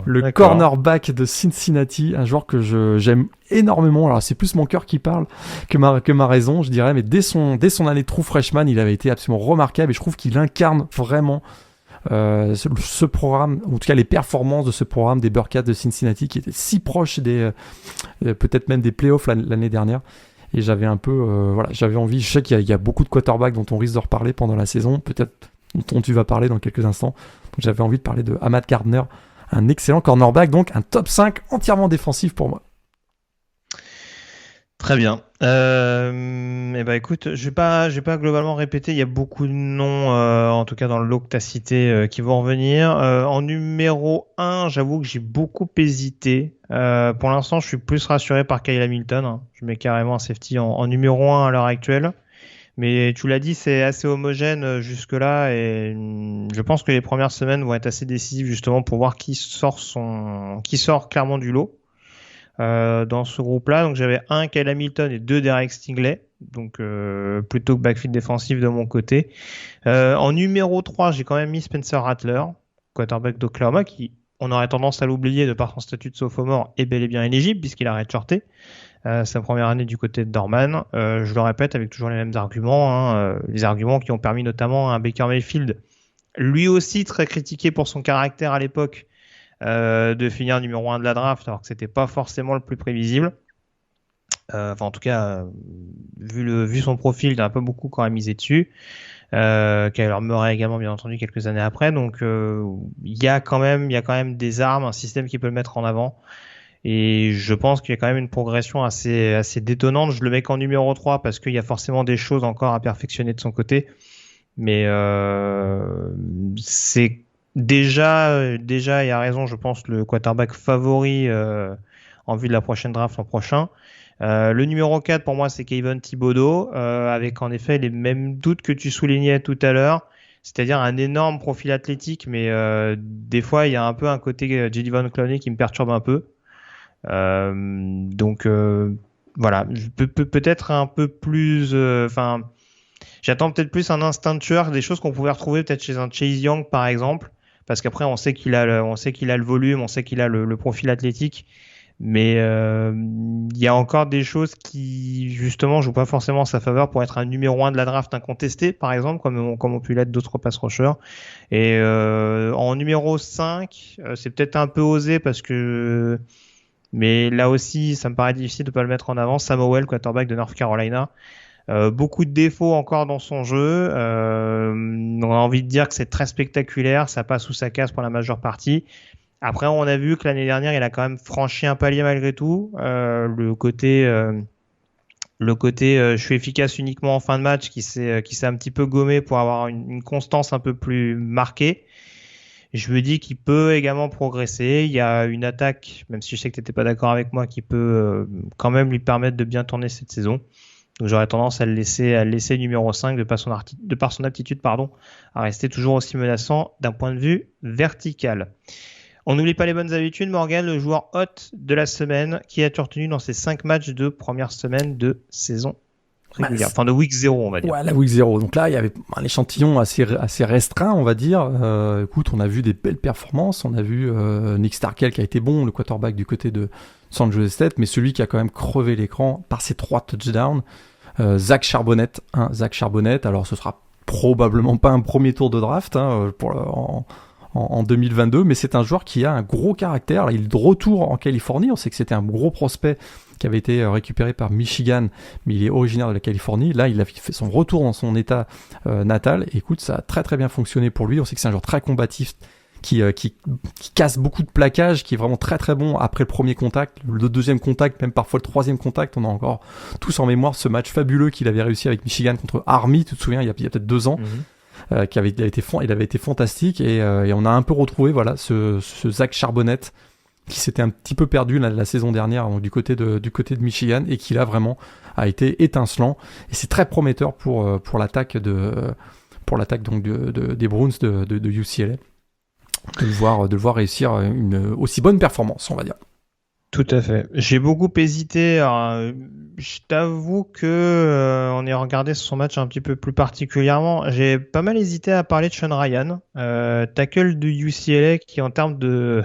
le cornerback de Cincinnati, un joueur que j'aime énormément. Alors c'est plus mon cœur qui parle que ma raison, je dirais, mais dès son année true freshman, il avait été absolument remarquable et je trouve qu'il incarne vraiment ce programme, en tout cas les performances de ce programme des Bearcats de Cincinnati qui étaient si proches peut-être même des playoffs l'année dernière. Et j'avais un peu, j'avais envie. Je sais qu'il y a beaucoup de quarterbacks dont on risque de reparler pendant la saison, peut-être dont tu vas parler dans quelques instants. Donc j'avais envie de parler de Ahmad Gardner, un excellent cornerback, donc un top 5 entièrement défensif pour moi. Très bien. Et ben écoute, je vais pas globalement répéter. Il y a beaucoup de noms, en tout cas dans le lot que tu as cité, qui vont revenir. En numéro 1, j'avoue que j'ai beaucoup hésité. Pour l'instant, je suis plus rassuré par Kyle Hamilton, hein. Je mets carrément un safety en numéro 1 à l'heure actuelle. Mais tu l'as dit, c'est assez homogène jusque-là et je pense que les premières semaines vont être assez décisives justement pour voir qui sort clairement du lot. Dans ce groupe-là, donc j'avais un Kyle Hamilton et 2 Derek Stingley, donc plutôt que backfield défensif de mon côté. En numéro 3, j'ai quand même mis Spencer Rattler, quarterback d'Oklahoma, qui, on aurait tendance à l'oublier de par son statut de sophomore, est bel et bien éligible puisqu'il a redshirté sa première année du côté de Dorman. Je le répète avec toujours les mêmes arguments, hein, les arguments qui ont permis notamment à un Baker Mayfield, lui aussi très critiqué pour son caractère à l'époque, de finir numéro 1 de la draft alors que c'était pas forcément le plus prévisible. En tout cas, vu son profil, il a un peu beaucoup quand même misé dessus. Kyler Murray également bien entendu quelques années après. Donc il y a quand même des armes, un système qui peut le mettre en avant. Et je pense qu'il y a quand même une progression assez détonnante. Je le mets qu'en numéro 3 parce qu'il y a forcément des choses encore à perfectionner de son côté. Mais c'est déjà, il a raison, je pense, le quarterback favori en vue de la prochaine draft l'an prochain. Le numéro 4, pour moi, c'est Kayvon Thibodeau, avec en effet les mêmes doutes que tu soulignais tout à l'heure, c'est-à-dire un énorme profil athlétique, mais des fois, il y a un peu un côté J.D. Von Clowney qui me perturbe un peu. Voilà, peut-être un peu plus... j'attends peut-être plus un instinct de tueur, des choses qu'on pouvait retrouver peut-être chez un Chase Young, par exemple, parce qu'après, on sait qu'il a le volume, on sait qu'il a le profil athlétique, mais il y a encore des choses qui, justement, jouent pas forcément en sa faveur pour être un numéro 1 de la draft incontesté, par exemple, comme ont pu l'être d'autres pass rushers. Et en numéro 5, c'est peut-être un peu osé parce que... Mais là aussi, ça me paraît difficile de pas le mettre en avant. Sam Howell, quarterback de North Carolina. Beaucoup de défauts encore dans son jeu. On a envie de dire que c'est très spectaculaire, ça passe ou ça casse pour la majeure partie. Après, on a vu que l'année dernière, il a quand même franchi un palier malgré tout. Le côté je suis efficace uniquement en fin de match qui s'est un petit peu gommé pour avoir une constance un peu plus marquée. Je me dis qu'il peut également progresser. Il y a une attaque, même si je sais que tu n'étais pas d'accord avec moi, qui peut quand même lui permettre de bien tourner cette saison. Donc j'aurais tendance à le laisser numéro 5 de par son aptitude à rester toujours aussi menaçant d'un point de vue vertical. On n'oublie pas les bonnes habitudes. Morgan, le joueur hot de la semaine, qui a-tu retenu dans ses 5 matchs de première semaine de saison régulière, de week 0 on va dire. Ouais, la week 0. Donc là, il y avait un échantillon assez restreint, on va dire. Écoute, on a vu des belles performances. On a vu Nick Starkel qui a été bon, le quarterback du côté de San Jose State, mais celui qui a quand même crevé l'écran par ses 3 touchdowns. Zach Charbonnet. Alors, ce sera probablement pas un premier tour de draft en 2022, mais c'est un joueur qui a un gros caractère. Là, il est de retour en Californie. On sait que c'était un gros prospect qui avait été récupéré par Michigan, mais il est originaire de la Californie. Là, il a fait son retour dans son état natal. Et écoute, ça a très très bien fonctionné pour lui. On sait que c'est un joueur très combatif qui casse beaucoup de plaquages, qui est vraiment très très bon après le premier contact, le deuxième contact, même parfois le troisième contact. On a encore tous en mémoire ce match fabuleux qu'il avait réussi avec Michigan contre Army, tu te souviens, il y a peut-être 2 ans. Il avait été fantastique et on a un peu retrouvé ce Zach Charbonnet qui s'était un petit peu perdu la saison dernière donc, du côté de Michigan et qui là vraiment a été étincelant et c'est très prometteur pour l'attaque donc des Bruins de UCLA de le voir réussir une aussi bonne performance, on va dire. Tout à fait. J'ai beaucoup hésité. Alors, je t'avoue que on est regardé son match un petit peu plus particulièrement. J'ai pas mal hésité à parler de Sean Ryan, tackle de UCLA, qui en termes de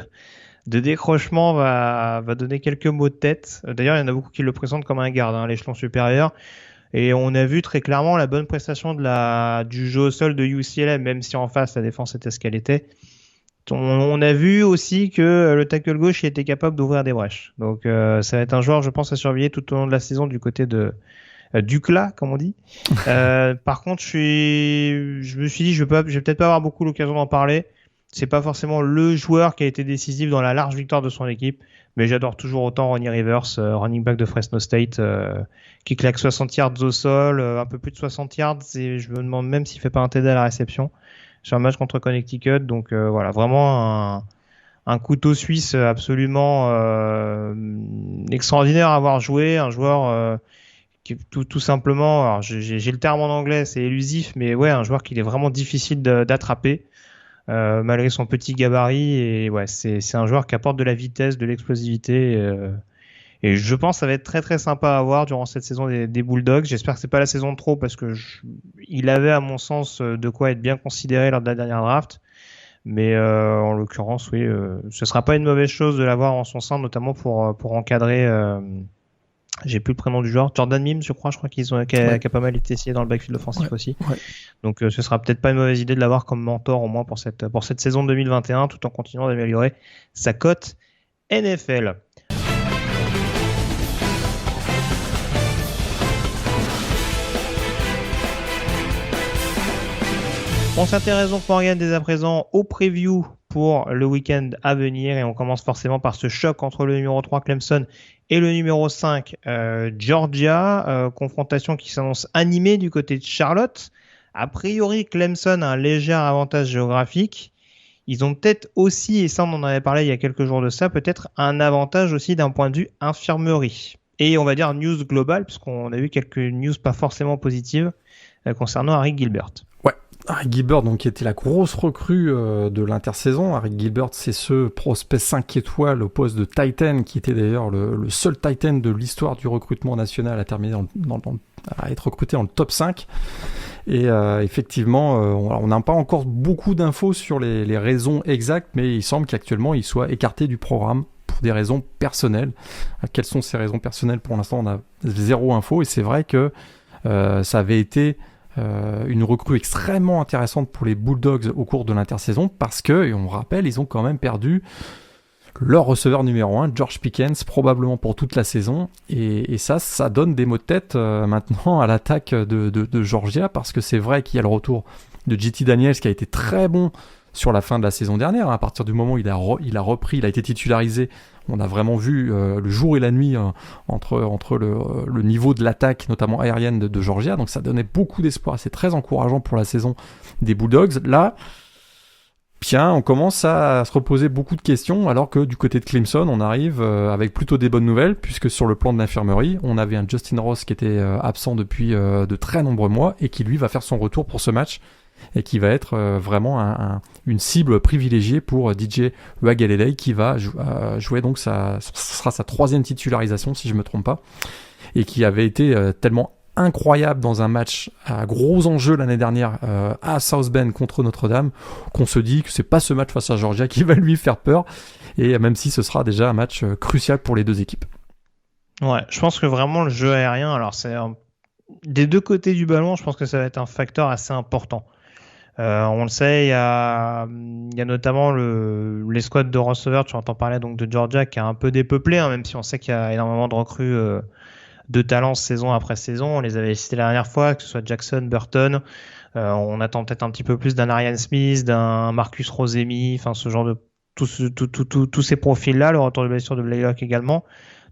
décrochement va donner quelques mots de tête. D'ailleurs, il y en a beaucoup qui le présentent comme un garde, à l'échelon supérieur. Et on a vu très clairement la bonne prestation du jeu au sol de UCLA, même si en face la défense était ce qu'elle était. On a vu aussi que le tackle gauche était capable d'ouvrir des brèches. Donc ça va être un joueur, je pense, à surveiller tout au long de la saison du côté de Ducla, comme on dit. Par contre, je me suis dit, je vais peut-être pas avoir beaucoup l'occasion d'en parler. C'est pas forcément le joueur qui a été décisif dans la large victoire de son équipe, mais j'adore toujours autant Ronnie Rivers, running back de Fresno State, qui claque 60 yards au sol, un peu plus de 60 yards, et je me demande même s'il fait pas un TD à la réception sur un match contre Connecticut. Donc voilà, vraiment un couteau suisse absolument extraordinaire à avoir joué, un joueur qui tout simplement, alors j'ai le terme en anglais, c'est élusif, mais ouais, un joueur qu'il est vraiment difficile d'attraper. Malgré son petit gabarit, et ouais, c'est un joueur qui apporte de la vitesse, de l'explosivité, et je pense que ça va être très très sympa à voir durant cette saison des Bulldogs. J'espère que c'est pas la saison de trop, parce que il avait à mon sens de quoi être bien considéré lors de la dernière draft, mais en l'occurrence oui, ce sera pas une mauvaise chose de l'avoir en son sein, notamment pour encadrer j'ai plus le prénom du joueur, Jordan Mims, je crois qui a pas mal été essayé dans le backfield offensif aussi. Ouais. Donc ce sera peut-être pas une mauvaise idée de l'avoir comme mentor au moins pour cette saison 2021, tout en continuant d'améliorer sa cote NFL. On s'intéresse donc, Morgan, dès à présent au preview pour le week-end à venir, et on commence forcément par ce choc entre le numéro 3 Clemson et le numéro 5 Georgia, confrontation qui s'annonce animée du côté de Charlotte. A priori, Clemson a un léger avantage géographique. Ils ont peut-être aussi, et ça on en avait parlé il y a quelques jours de ça, peut-être un avantage aussi d'un point de vue infirmerie. Et on va dire news globale, puisqu'on a eu quelques news pas forcément positives concernant Harry Gilbert. Ouais, Harry Gilbert, donc, qui était la grosse recrue de l'intersaison. Harry Gilbert, c'est ce prospect 5 étoiles au poste de Titan, qui était d'ailleurs le seul Titan de l'histoire du recrutement national à terminer à être recruté dans le top 5. Et effectivement, on n'a pas encore beaucoup d'infos sur les raisons exactes, mais il semble qu'actuellement, il soit écarté du programme pour des raisons personnelles. Quelles sont ces raisons personnelles? Pour l'instant, on a zéro info, et c'est vrai que ça avait été une recrue extrêmement intéressante pour les Bulldogs au cours de l'intersaison, parce que, et on rappelle, ils ont quand même perdu leur receveur numéro 1, George Pickens, probablement pour toute la saison, et ça donne des maux de tête maintenant à l'attaque de Georgia, parce que c'est vrai qu'il y a le retour de JT Daniels qui a été très bon sur la fin de la saison dernière. À partir du moment où il a repris, il a été titularisé, on a vraiment vu le jour et la nuit entre le niveau de l'attaque, notamment aérienne de Georgia. Donc ça donnait beaucoup d'espoir. C'est très encourageant pour la saison des Bulldogs. Là, bien, on commence à se reposer beaucoup de questions, alors que du côté de Clemson, on arrive avec plutôt des bonnes nouvelles, puisque sur le plan de l'infirmerie, on avait un Justin Ross qui était absent depuis de très nombreux mois, et qui lui va faire son retour pour ce match, et qui va être vraiment une cible privilégiée pour DJ Uiagalelei, qui va jouer, donc ce sera sa 3e titularisation si je me trompe pas, et qui avait été tellement incroyable dans un match à gros enjeux l'année dernière à South Bend contre Notre-Dame, qu'on se dit que c'est pas ce match face à Georgia qui va lui faire peur, et même si ce sera déjà un match crucial pour les deux équipes. Ouais, je pense que vraiment le jeu aérien, alors c'est des deux côtés du ballon, je pense que ça va être un facteur assez important. On le sait, il y a notamment l'escouade de receveurs, tu entends parler donc de Georgia, qui est un peu dépeuplé, hein, même si on sait qu'il y a énormément de recrues de talents saison après saison. On les avait cités la dernière fois, que ce soit Jackson, Burton. On attend peut-être un petit peu plus d'un Arian Smith, d'un Marcus Rosemi, enfin ce genre de tous ces profils-là, le retour de blessure de Blaylock également.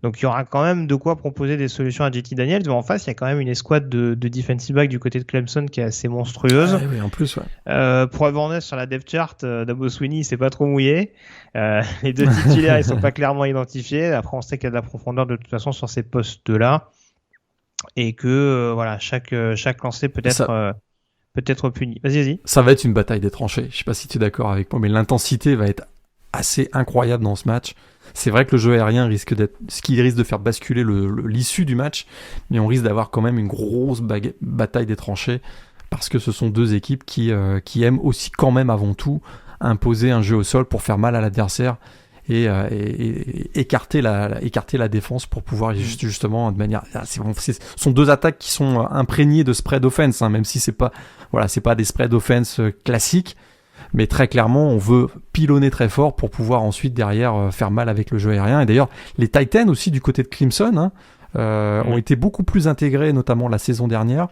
Donc il y aura quand même de quoi proposer des solutions à JT Daniels. Mais en face, il y a quand même une escouade de defensive back du côté de Clemson qui est assez monstrueuse. Ah, oui, en plus, ouais. Preuve en est sur la depth chart, Dabo Swinney s'est pas trop mouillé. Les deux titulaires, ils sont pas clairement identifiés. Après, on sait qu'il y a de la profondeur de toute façon sur ces postes-là, et que voilà, chaque lancé peut être puni. Vas-y. Ça va être une bataille des tranchées. Je sais pas si tu es d'accord avec moi, mais l'intensité va être assez incroyable dans ce match. C'est vrai que le jeu aérien risque d'être ce qui risque de faire basculer l'issue du match, mais on risque d'avoir quand même une grosse bataille des tranchées, parce que ce sont deux équipes qui aiment aussi quand même avant tout imposer un jeu au sol pour faire mal à l'adversaire et écarter la défense pour pouvoir justement de manière. Ce sont deux attaques qui sont imprégnées de spread offense, hein, même si c'est pas des spread offense classiques. Mais très clairement, on veut pilonner très fort pour pouvoir ensuite derrière faire mal avec le jeu aérien. Et d'ailleurs, les Titans aussi du côté de Clemson, hein, ont été beaucoup plus intégrés, notamment la saison dernière.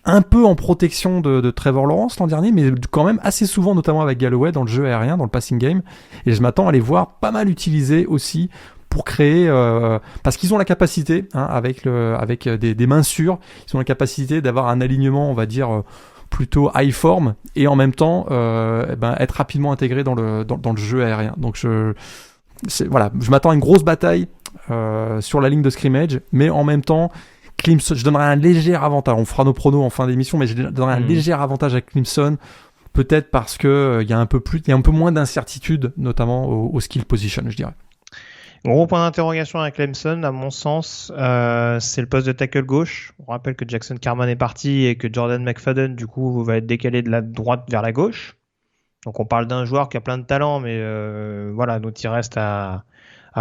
Un peu en protection de Trevor Lawrence l'an dernier, mais quand même assez souvent, notamment avec Galloway dans le jeu aérien, dans le passing game. Et je m'attends à les voir pas mal utilisés aussi pour créer, parce qu'ils ont la capacité, avec des mains sûres, ils ont la capacité d'avoir un alignement, on va dire, plutôt high form, et en même temps être rapidement intégré dans le jeu aérien. Donc je m'attends à une grosse bataille sur la ligne de scrimmage, mais en même temps, Clemson, je donnerai un léger avantage. On fera nos pronos en fin d'émission, mais je donnerai un léger avantage à Clemson, peut-être parce que il y a un peu moins d'incertitude, notamment au skill position, je dirais. Gros point d'interrogation avec Clemson, à mon sens, c'est le poste de tackle gauche. On rappelle que Jackson Carman est parti et que Jordan McFadden, du coup, va être décalé de la droite vers la gauche. Donc on parle d'un joueur qui a plein de talent, mais donc il reste à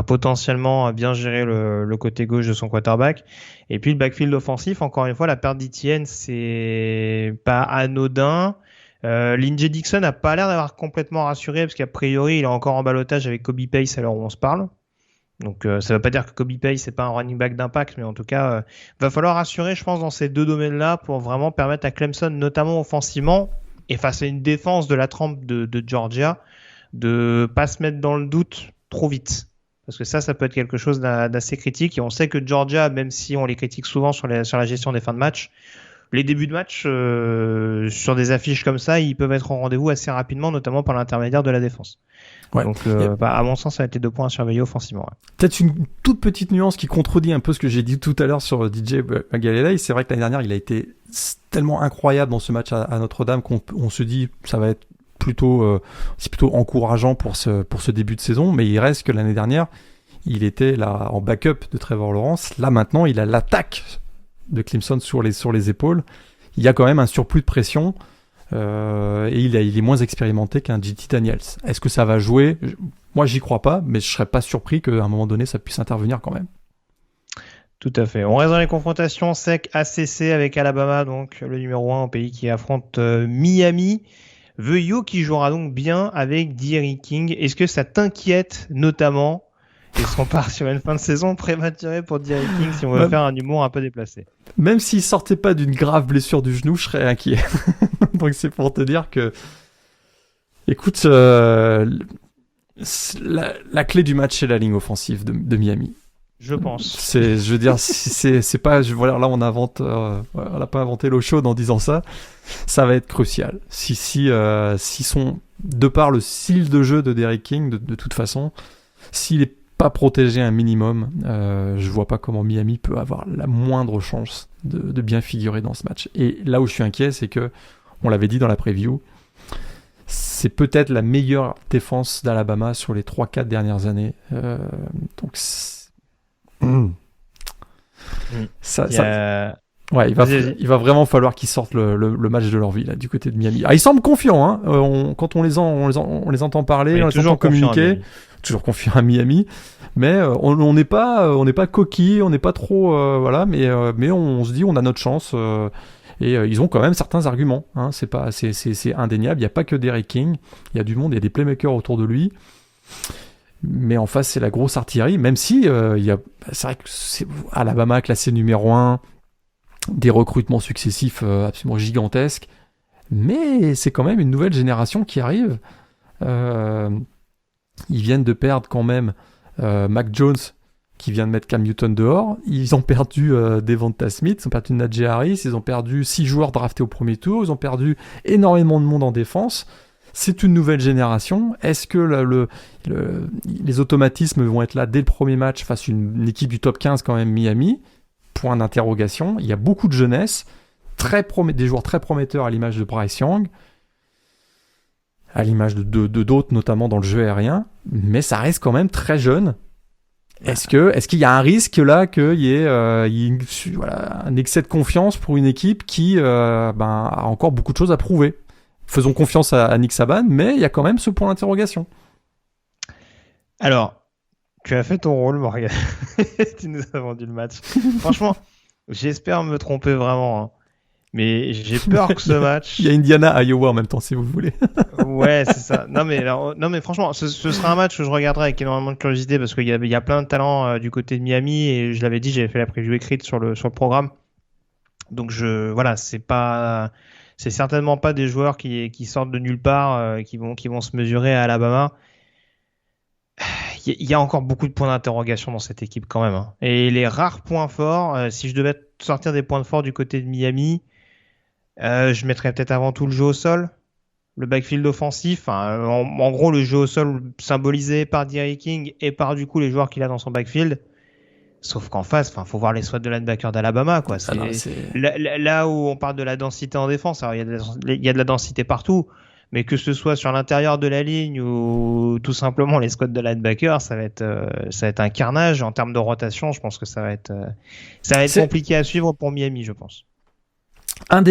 potentiellement bien gérer le côté gauche de son quarterback. Et puis le backfield offensif, encore une fois, la perte d'Etienne, c'est pas anodin. Lynjey Dixon n'a pas l'air d'avoir complètement rassuré, parce qu'a priori, il est encore en ballottage avec Kobe Pace à l'heure où on se parle. Donc ça veut pas dire que Kobe Pace c'est pas un running back d'impact, mais en tout cas va falloir rassurer, je pense, dans ces deux domaines-là pour vraiment permettre à Clemson, notamment offensivement et face à une défense de la trempe de Georgia, de pas se mettre dans le doute trop vite, parce que ça peut être quelque chose d'assez critique. Et on sait que Georgia, même si on les critique souvent sur la gestion des fins de match, les débuts de match sur des affiches comme ça, ils peuvent être en rendez-vous assez rapidement, notamment par l'intermédiaire de la défense. Ouais. Donc, à mon sens, ça a été 2 points à surveiller offensivement. Ouais. Peut-être une toute petite nuance qui contredit un peu ce que j'ai dit tout à l'heure sur DJ Magalelei. C'est vrai que l'année dernière, il a été tellement incroyable dans ce match à Notre-Dame qu'on se dit ça va être plutôt encourageant pour ce début de saison. Mais il reste que l'année dernière, il était là en backup de Trevor Lawrence. Là maintenant, il a l'attaque de Clemson sur les épaules. Il y a quand même un surplus de pression. Et il est moins expérimenté qu'un JT Daniels. Est-ce que ça va jouer ? Moi, j'y crois pas, mais je serais pas surpris qu'à un moment donné, ça puisse intervenir quand même. Tout à fait. On reste dans les confrontations sec ACC avec Alabama, donc le numéro 1 au pays qui affronte Miami. The U qui jouera donc bien avec D'Eriq King. Est-ce que ça t'inquiète notamment ? Est-ce qu'on part sur une fin de saison prématurée pour D'Eriq King si on veut faire un humour un peu déplacé ? Même s'il sortait pas d'une grave blessure du genou, je serais inquiet. Donc c'est pour te dire que, écoute, la clé du match c'est la ligne offensive de Miami. Je pense. Je veux dire, c'est pas, voilà, là on invente, on n'a pas inventé l'eau chaude en disant ça. Ça va être crucial. Si son, de par le style de jeu de D'Eriq King, de toute façon, s'il est pas protégé un minimum, je vois pas comment Miami peut avoir la moindre chance de bien figurer dans ce match. Et là où je suis inquiet, c'est que, on l'avait dit dans la preview, c'est peut-être la meilleure défense d'Alabama sur les 3-4 dernières années. Donc ouais, il va vraiment falloir qu'ils sortent le match de leur vie là, du côté de Miami. Ah, ils semblent confiants, hein. Quand on les entend parler, on les entend communiquer. Toujours confiant à Miami, mais on n'est pas coquille, on n'est pas trop mais on se dit on a notre chance et ils ont quand même certains arguments, hein, c'est indéniable, il y a pas que D'Eriq King, il y a du monde, il y a des playmakers autour de lui, mais en face c'est la grosse artillerie, même si c'est vrai que c'est Alabama classé numéro 1, des recrutements successifs absolument gigantesques, mais c'est quand même une nouvelle génération qui arrive. Ils viennent de perdre quand même Mac Jones, qui vient de mettre Cam Newton dehors. Ils ont perdu Devonta Smith, ils ont perdu Najee Harris, ils ont perdu 6 joueurs draftés au premier tour, ils ont perdu énormément de monde en défense. C'est une nouvelle génération. Est-ce que les automatismes vont être là dès le premier match face à une équipe du top 15 quand même, Miami ? Point d'interrogation. Il y a beaucoup de jeunesse, des joueurs très prometteurs à l'image de Bryce Young, à l'image de d'autres, notamment dans le jeu aérien, mais ça reste quand même très jeune. Est-ce qu'il y a un risque là qu'il y ait un excès de confiance pour une équipe qui a encore beaucoup de choses à prouver ? Faisons confiance à Nick Saban, mais il y a quand même ce point d'interrogation. Alors, tu as fait ton rôle, Morgan. Tu nous as vendu le match. Franchement, j'espère me tromper vraiment, hein. Mais j'ai peur que ce match. Il y a Indiana à Iowa en même temps, si vous voulez. Ouais, c'est ça. Non mais franchement, ce sera un match que je regarderai avec énormément de curiosité parce qu'il y a plein de talents du côté de Miami et je l'avais dit, j'avais fait la preview écrite sur le programme. Donc voilà, c'est certainement pas des joueurs qui sortent de nulle part, qui vont se mesurer à Alabama. Il y a encore beaucoup de points d'interrogation dans cette équipe quand même. Hein. Et les rares points forts, si je devais sortir des points forts du côté de Miami, je mettrais peut-être avant tout le jeu au sol, le backfield offensif. En gros, le jeu au sol symbolisé par Derrick King et par du coup les joueurs qu'il a dans son backfield. Sauf qu'en face, faut voir les squads de linebacker d'Alabama, quoi. Là où on parle de la densité en défense, alors il y a de la densité partout, mais que ce soit sur l'intérieur de la ligne ou tout simplement les squads de linebacker, ça va être un carnage en termes de rotation. Je pense que ça va être compliqué à suivre pour Miami, je pense. Une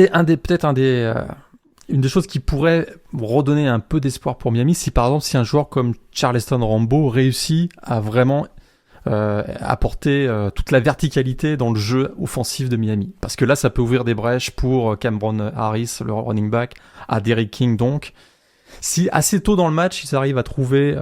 des choses qui pourrait redonner un peu d'espoir pour Miami, si par exemple si un joueur comme Charleston Rambo réussit à vraiment apporter toute la verticalité dans le jeu offensif de Miami. Parce que là, ça peut ouvrir des brèches pour Cameron Harris, le running back, à Derrick King donc. Si assez tôt dans le match, ils arrivent à trouver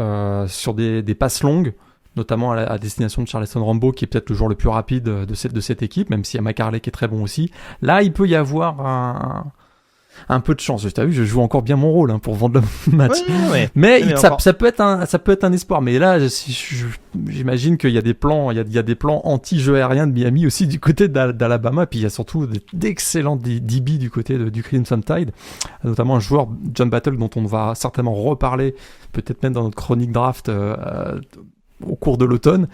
sur des passes longues, notamment à destination de Charleston Rambo, qui est peut-être le joueur le plus rapide de cette équipe, même s'il y a McCarley qui est très bon aussi, là, il peut y avoir un peu de chance. T'as vu, je joue encore bien mon rôle pour vendre le match. Ouais. Mais ça peut être un espoir. Mais là, j'imagine qu'il y a des plans, il y a des plans anti-jeu aérien de Miami aussi du côté d'Alabama. Puis il y a surtout d'excellents DB du côté du Crimson Tide, notamment un joueur, John Battle, dont on va certainement reparler, peut-être même dans notre chronique draft au cours de l'automne.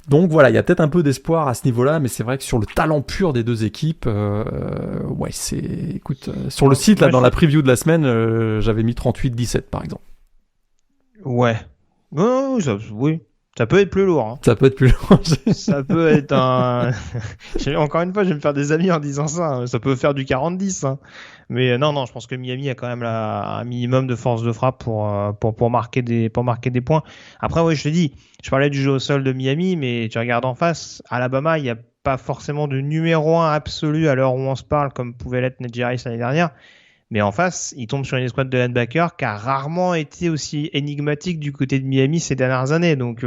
Donc voilà, il y a peut-être un peu d'espoir à ce niveau-là, mais c'est vrai que sur le talent pur des deux équipes, sur le site, là, dans la preview de la semaine, j'avais mis 38-17 par exemple. Ouais. Oui. Ça peut être plus lourd. Hein. Ça peut être plus lourd. Ça peut être un... Encore une fois, je vais me faire des amis en disant ça. Hein. Ça peut faire du 40-10. Hein. Mais non, je pense que Miami a quand même un minimum de force de frappe pour marquer des points. Après, oui, je te dis, je parlais du jeu au sol de Miami, mais tu regardes en face, Alabama, il n'y a pas forcément de numéro 1 absolu à l'heure où on se parle, comme pouvait l'être Najee Harris l'année dernière. Mais en face, il tombe sur une escouade de linebacker qui a rarement été aussi énigmatique du côté de Miami ces dernières années. Donc,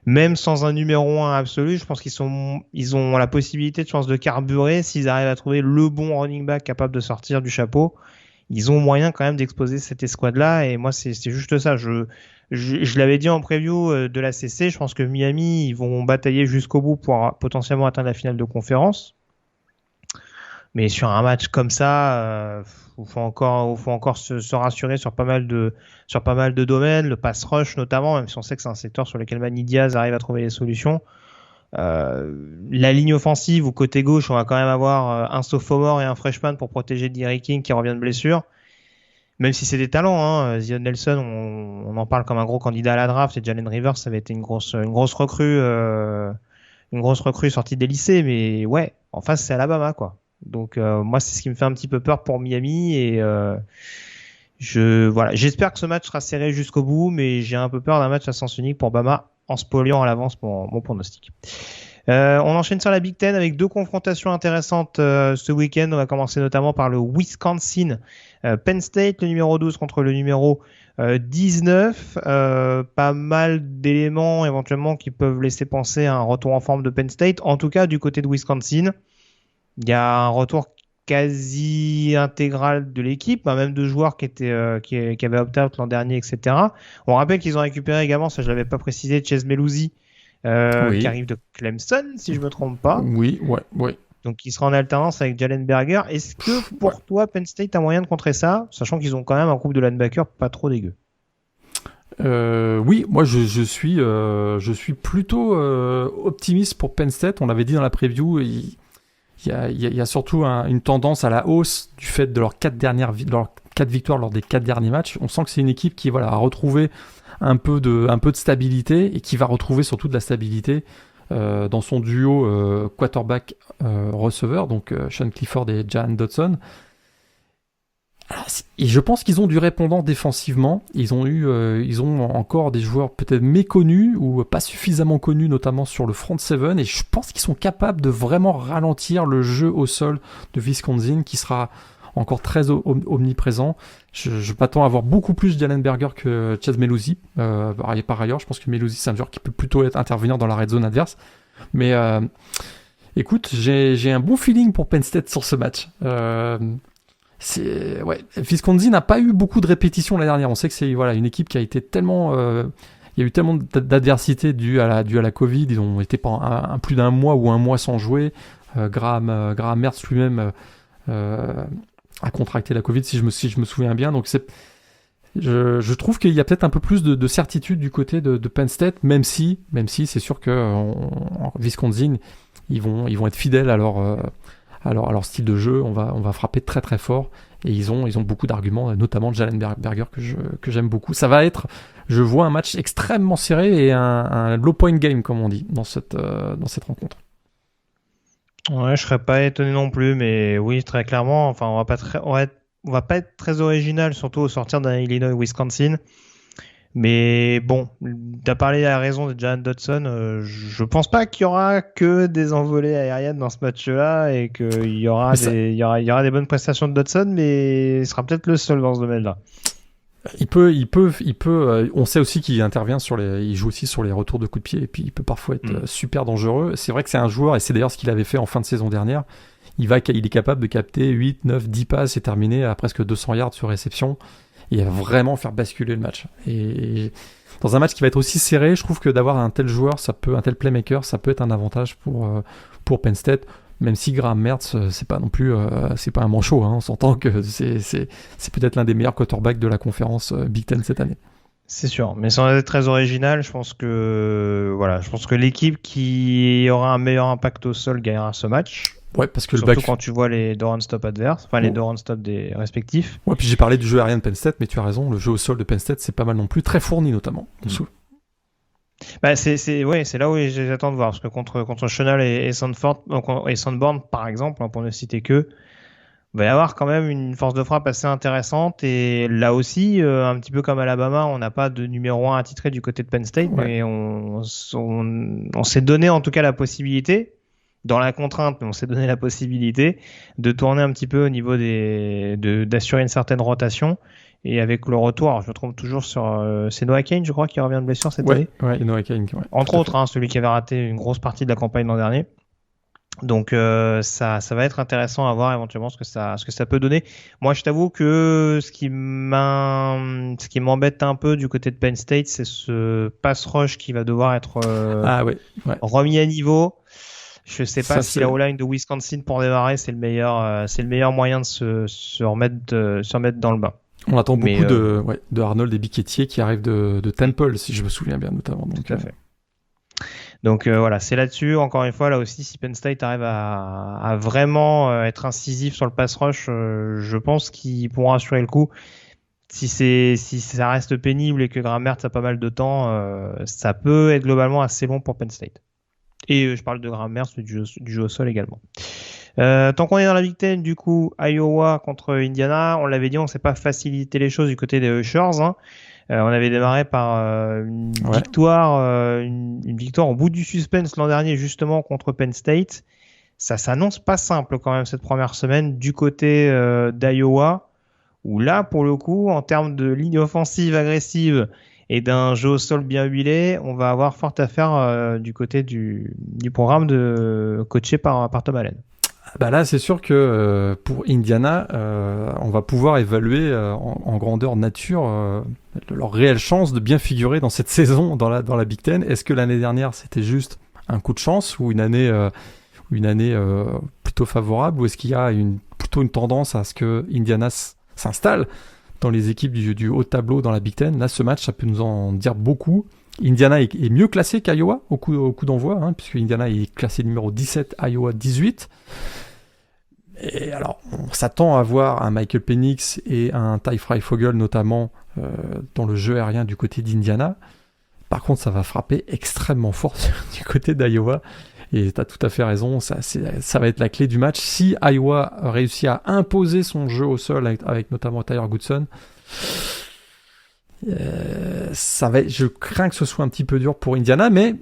même sans un numéro 1 absolu, je pense ils ont la possibilité de chance de carburer. S'ils arrivent à trouver le bon running back capable de sortir du chapeau, ils ont moyen quand même d'exposer cette escouade-là. Et moi, c'est juste ça. Je l'avais dit en preview de la CC, je pense que Miami, ils vont batailler jusqu'au bout pour potentiellement atteindre la finale de conférence. Mais sur un match comme ça, il faut encore se rassurer sur pas mal de domaines, le pass rush notamment, même si on sait que c'est un secteur sur lequel Manny Diaz arrive à trouver des solutions. La ligne offensive ou côté gauche, on va quand même avoir un sophomore et un freshman pour protéger Derrick King qui revient de blessure. Même si c'est des talents, hein. Zion Nelson, on en parle comme un gros candidat à la draft, et Jalen Rivers, ça avait été une grosse recrue sortie des lycées, mais ouais, en face c'est Alabama quoi. Donc moi c'est ce qui me fait un petit peu peur pour Miami et j'espère que ce match sera serré jusqu'au bout, mais j'ai un peu peur d'un match à sens unique pour Bama en spoliant à l'avance mon pronostic. On enchaîne sur la Big Ten avec deux confrontations intéressantes ce week-end. On va commencer notamment par le Wisconsin Penn State, le numéro 12 contre le numéro 19. Pas mal d'éléments éventuellement qui peuvent laisser penser à un retour en forme de Penn State. En tout cas, du côté de Wisconsin, il y a un retour quasi intégral de l'équipe, même de joueurs qui avaient opt-out l'an dernier, etc. On rappelle qu'ils ont récupéré également, ça je l'avais pas précisé, Chase Meluzzi, qui arrive de Clemson, si je me trompe pas. Oui. Donc il sera en alternance avec Jalen Berger. Est-ce que pour toi, Penn State a moyen de contrer ça, sachant qu'ils ont quand même un groupe de linebackers pas trop dégueu? Oui, moi je suis plutôt optimiste pour Penn State. On l'avait dit dans la preview. Il y a surtout une tendance à la hausse du fait de leurs 4 victoires lors des 4 derniers matchs. On sent que c'est une équipe qui a retrouvé un peu de stabilité et qui va retrouver surtout de la stabilité dans son duo quarterback receveur, donc Sean Clifford et Jahan Dotson. Et je pense qu'ils ont du répondant défensivement. Ils ont encore des joueurs peut-être méconnus ou pas suffisamment connus, notamment sur le front seven. Et je pense qu'ils sont capables de vraiment ralentir le jeu au sol de Wisconsin, qui sera encore très omniprésent. Je m'attends à avoir beaucoup plus d'Allen Berger que Chaz Mellusi. Par ailleurs, je pense que Mellusi, c'est un joueur qui peut plutôt intervenir dans la red zone adverse. Mais écoute, j'ai un bon feeling pour Penn State sur ce match. Wisconsin n'a pas eu beaucoup de répétitions l'année dernière. On sait que c'est une équipe qui a été tellement... il y a eu tellement d'adversité due à la Covid. Ils ont été plus d'un mois ou un mois sans jouer. Graham Mertz lui-même a contracté la Covid, si je me souviens bien. Donc je trouve qu'il y a peut-être un peu plus de certitude du côté de Penn State, même si c'est sûr que en Wisconsin, ils vont être fidèles à leur style de jeu. On va frapper très très fort, et ils ont beaucoup d'arguments, notamment Jalen Berger que j'aime beaucoup. Ça va être, je vois un match extrêmement serré et un low point game, comme on dit dans cette rencontre. Ouais, je serais pas étonné non plus, mais oui, très clairement, enfin, on va pas être très original, surtout au sortir d'un Illinois-Wisconsin. Mais bon, t'as parlé à raison de Jahan Dotson. Je pense pas qu'il y aura que des envolées aériennes dans ce match-là, et qu'il y aura il y aura des bonnes prestations de Dotson, mais il sera peut-être le seul dans ce domaine-là. Il peut. On sait aussi qu'il il joue aussi sur les retours de coups de pied, et puis il peut parfois être super dangereux. C'est vrai que c'est un joueur, et c'est d'ailleurs ce qu'il avait fait en fin de saison dernière. Il est capable de capter 8, 9, 10 passes et terminer à presque 200 yards sur réception, et vraiment faire basculer le match. Et dans un match qui va être aussi serré, je trouve que d'avoir un tel joueur, un tel playmaker, ça peut être un avantage pour Penn State. Même si Graham Mertz, c'est pas non plus, c'est pas un manchot, hein. On s'entend que c'est peut-être l'un des meilleurs quarterbacks de la conférence Big Ten cette année. C'est sûr, mais sans être très original, je pense que l'équipe qui aura un meilleur impact au sol gagnera ce match. Ouais, parce que surtout quand tu vois les door and stop adverses, enfin les door and stop des respectifs. Ouais, puis j'ai parlé du jeu aérien de Penn State, mais tu as raison, le jeu au sol de Penn State, c'est pas mal non plus, très fourni notamment. Bah c'est là où j'attends de voir, parce que contre Chenal et Sandborn par exemple, hein, pour ne citer que, il va y avoir quand même une force de frappe assez intéressante, et là aussi un petit peu comme Alabama, on n'a pas de numéro 1 attitré du côté de Penn State, mais on s'est donné en tout cas la possibilité, dans la contrainte, mais on s'est donné la possibilité de tourner un petit peu au niveau d'assurer une certaine rotation. Et avec le retour, alors je me trompe toujours c'est Noah Cain, je crois, qui revient de blessure cette année. Ouais, Noah Cain. Ouais, entre autres, celui qui avait raté une grosse partie de la campagne l'an dernier. Donc ça va être intéressant à voir éventuellement ce que ça peut donner. Moi, je t'avoue que ce qui m'embête un peu du côté de Penn State, c'est ce pass rush qui va devoir être remis à niveau. Je sais pas si la O-line de Wisconsin pour démarrer, c'est le meilleur moyen de se remettre dans le bain. On attend beaucoup de Arnold et Biquetier qui arrivent de Temple, si je me souviens bien, notamment. Donc, tout à fait. Donc voilà, c'est là-dessus, encore une fois, là aussi, si Penn State arrive à vraiment être incisif sur le pass rush, je pense qu'ils pourront assurer le coup. Si ça reste pénible et que Graham Mertz a pas mal de temps, ça peut être globalement assez long pour Penn State. Et je parle de Graham Mertz, du jeu au sol également. Tant qu'on est dans la Big Ten, du coup, Iowa contre Indiana, on l'avait dit, on ne s'est pas facilité les choses du côté des Ushers. Hein. On avait démarré par une victoire au bout du suspense l'an dernier, justement, contre Penn State. Ça s'annonce pas simple quand même cette première semaine du côté d'Iowa, où là, pour le coup, en termes de ligne offensive agressive et d'un jeu au sol bien huilé, on va avoir fort à faire du côté du programme coaché par Tom Allen. Bah là, c'est sûr que pour Indiana, on va pouvoir évaluer en grandeur nature leur réelle chance de bien figurer dans cette saison dans la Big Ten. Est-ce que l'année dernière, c'était juste un coup de chance ou une année plutôt favorable, ou est-ce qu'il y a plutôt une tendance à ce que Indiana s'installe dans les équipes du haut tableau dans la Big Ten? Là, ce match, ça peut nous en dire beaucoup. Indiana est mieux classé qu'Iowa au coup d'envoi, hein, puisque Indiana est classé numéro 17, Iowa 18. Et alors, on s'attend à voir un Michael Penix et un Ty Fryfogle notamment dans le jeu aérien du côté d'Indiana. Par contre, ça va frapper extrêmement fort du côté d'Iowa. Et tu as tout à fait raison, ça va être la clé du match. Si Iowa réussit à imposer son jeu au sol avec notamment Tyler Goodson, je crains que ce soit un petit peu dur pour Indiana, mais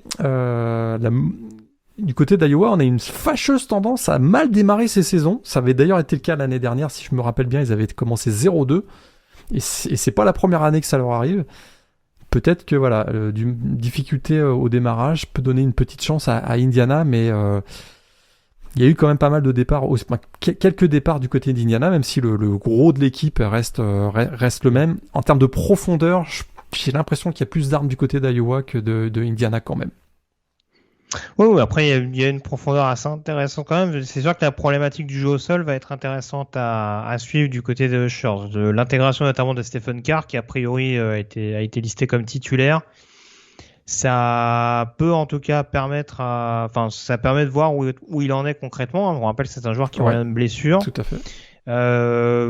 du côté d'Iowa, on a une fâcheuse tendance à mal démarrer ces saisons. Ça avait d'ailleurs été le cas l'année dernière, si je me rappelle bien, ils avaient commencé 0-2, et c'est pas la première année que ça leur arrive. Peut-être que voilà, d'une difficulté au démarrage peut donner une petite chance à Indiana, mais il y a eu quand même pas mal de départs, quelques départs du côté d'Indiana, même si le gros de l'équipe reste le même. En termes de profondeur, j'ai l'impression qu'il y a plus d'armes du côté d'Iowa que de Indiana quand même. Oui, après il y a une profondeur assez intéressante quand même. C'est sûr que la problématique du jeu au sol va être intéressante à suivre du côté de Ushers. De l'intégration notamment de Stephen Carr, qui a priori a été listé comme titulaire. Ça peut en tout cas permettre ça permet de voir où il en est concrètement. On rappelle que c'est un joueur qui a une blessure. Tout à fait.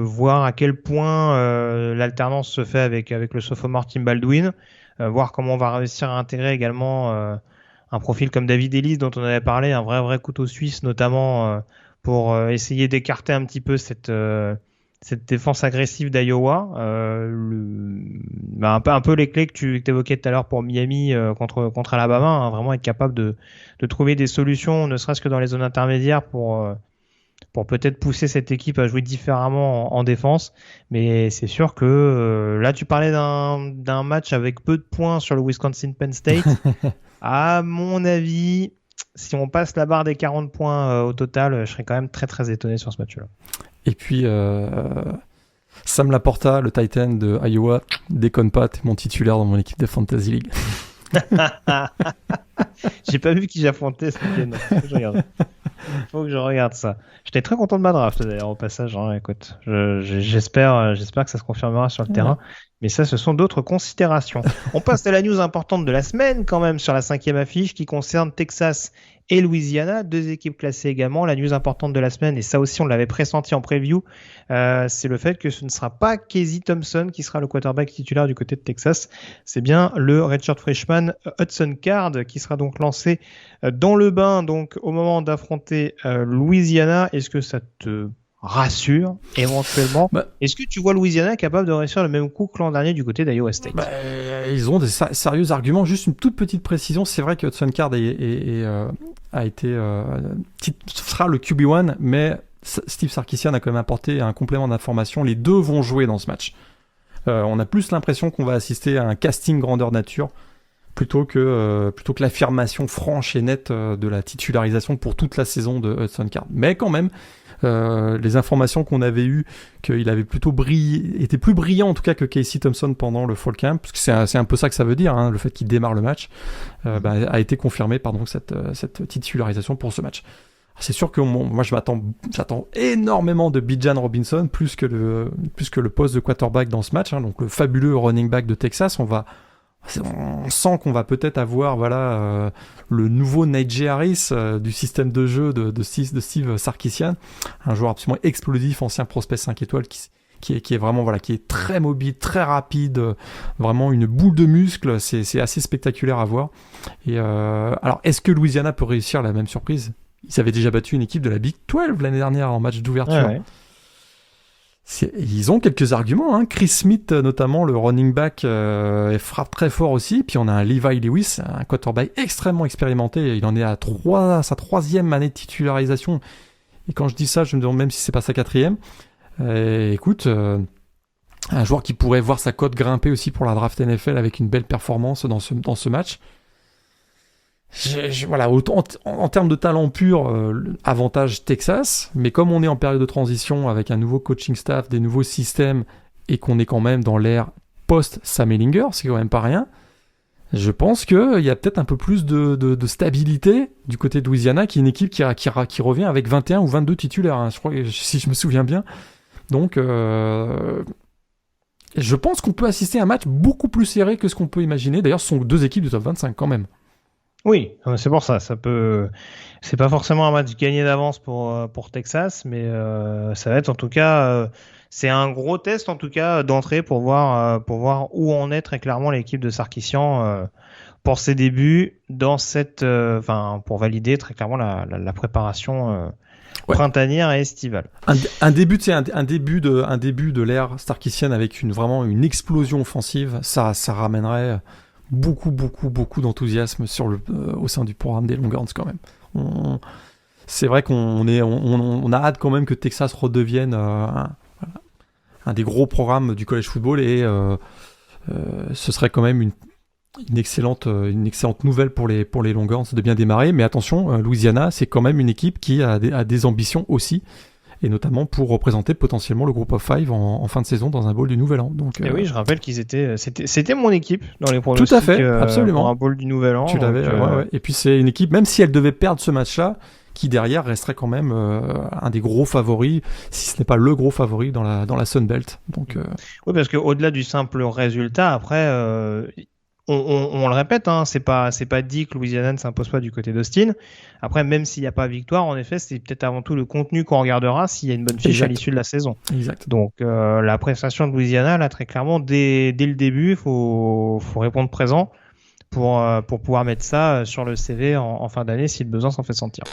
Voir à quel point l'alternance se fait avec le sophomore Tim Baldwin. Voir comment on va réussir à intégrer également un profil comme David Ellis dont on avait parlé, un vrai couteau suisse notamment pour essayer d'écarter un petit peu cette défense agressive d'Iowa. Un peu les clés que tu évoquais tout à l'heure pour Miami contre Alabama, hein, vraiment être capable de trouver des solutions, ne serait-ce que dans les zones intermédiaires pour peut-être pousser cette équipe à jouer différemment en défense. Mais c'est sûr que là, tu parlais d'un match avec peu de points sur le Wisconsin-Penn State. À mon avis, si on passe la barre des 40 points au total, je serais quand même très très étonné sur ce match-là. Et puis, Sam Laporta, le Titan de Iowa, déconne pas, t'es mon titulaire dans mon équipe de Fantasy League. J'ai pas vu qui j'affrontais ce week-end. Faut que je regarde ça. J'étais très content de ma draft d'ailleurs au passage. Hein. Écoute, j'espère que ça se confirmera sur le terrain. Mais ça, ce sont d'autres considérations. On passe à la news importante de la semaine quand même sur la 5e affiche qui concerne Texas et Louisiana, 2 équipes classées également. La news importante de la semaine, et ça aussi on l'avait pressenti en preview, c'est le fait que ce ne sera pas Casey Thompson qui sera le quarterback titulaire du côté de Texas. C'est bien le redshirt freshman Hudson Card qui sera donc lancé dans le bain donc au moment d'affronter Louisiana. Est-ce que ça te rassure éventuellement? Est-ce que tu vois Louisiana capable de réussir le même coup que l'an dernier du côté d'Iowa State? Ils ont des sérieux arguments. Juste une toute petite précision, c'est vrai que Hudson Card sera le QB1, mais Steve Sarkisian a quand même apporté un complément d'information. Les deux vont jouer dans ce match. On a plus l'impression qu'on va assister à un casting grandeur nature plutôt que l'affirmation franche et nette de la titularisation pour toute la saison de Hudson Card. Mais quand même, les informations qu'on avait eues, qu'il avait était plus brillant en tout cas que Casey Thompson pendant le fall camp, parce que c'est un peu ça que ça veut dire, hein, le fait qu'il démarre le match, a été confirmé par donc cette titularisation pour ce match. C'est sûr que moi j'attends énormément de Bijan Robinson plus que le poste de quarterback dans ce match, hein, donc le fabuleux running back de Texas. On sent qu'on va peut-être avoir le nouveau Najee Harris du système de jeu de Steve Sarkisian, un joueur absolument explosif, ancien prospect 5 étoiles qui est vraiment qui est très mobile, très rapide, vraiment une boule de muscles. C'est assez spectaculaire à voir. Et alors est-ce que Louisiana peut réussir la même surprise? Ils avaient déjà battu une équipe de la Big 12 l'année dernière en match d'ouverture. Ouais. Ils ont quelques arguments, hein. Chris Smith notamment, le running back, frappe très fort aussi. Puis on a un Levi Lewis, un quarterback extrêmement expérimenté. Il en est à sa 3e année de titularisation. Et quand je dis ça, je me demande même si c'est pas sa 4e. Écoute, un joueur qui pourrait voir sa cote grimper aussi pour la draft NFL avec une belle performance dans ce match. En termes de talent pur, avantage Texas, mais comme on est en période de transition avec un nouveau coaching staff, des nouveaux systèmes, et qu'on est quand même dans l'ère post-Sam Ehlinger, c'est quand même pas rien, je pense qu'il y a peut-être un peu plus de stabilité du côté de Louisiana, qui est une équipe qui revient avec 21 ou 22 titulaires, hein, je crois, si je me souviens bien. Donc, je pense qu'on peut assister à un match beaucoup plus serré que ce qu'on peut imaginer. D'ailleurs, ce sont 2 équipes de top 25 quand même. Oui, c'est pour ça. C'est pas forcément un match gagné d'avance pour Texas, mais ça va être en tout cas, c'est un gros test en tout cas d'entrée pour voir où en est très clairement l'équipe de Sarkisian pour ses débuts dans cette, pour valider très clairement la préparation printanière et estivale. Un début de l'ère starkissienne avec vraiment une explosion offensive, ça ramènerait beaucoup d'enthousiasme au sein du programme des Longhorns quand même. C'est vrai qu'on a hâte quand même que Texas redevienne un des gros programmes du college football et ce serait quand même une excellente nouvelle pour les Longhorns de bien démarrer. Mais attention, Louisiana, c'est quand même une équipe qui a des ambitions aussi, et notamment pour représenter potentiellement le Group of Five en fin de saison dans un bowl du Nouvel An. Donc, et oui, je rappelle c'était mon équipe dans les pronostics. Tout à fait, absolument. Pour un bowl du Nouvel An. Tu l'avais, ouais. Et puis c'est une équipe, même si elle devait perdre ce match-là, qui derrière resterait quand même un des gros favoris, si ce n'est pas le gros favori dans la Sun Belt. Donc, oui, parce qu'au-delà du simple résultat, après, on le répète, hein, c'est pas dit que Louisiana ne s'impose pas du côté d'Austin. Après, même s'il n'y a pas victoire, en effet, c'est peut-être avant tout le contenu qu'on regardera s'il y a une bonne fiche à l'issue de la saison. Exact. Donc la prestation de Louisiana, là, très clairement, dès le début, faut répondre présent pour pouvoir mettre ça sur le CV en fin d'année si le besoin s'en fait sentir.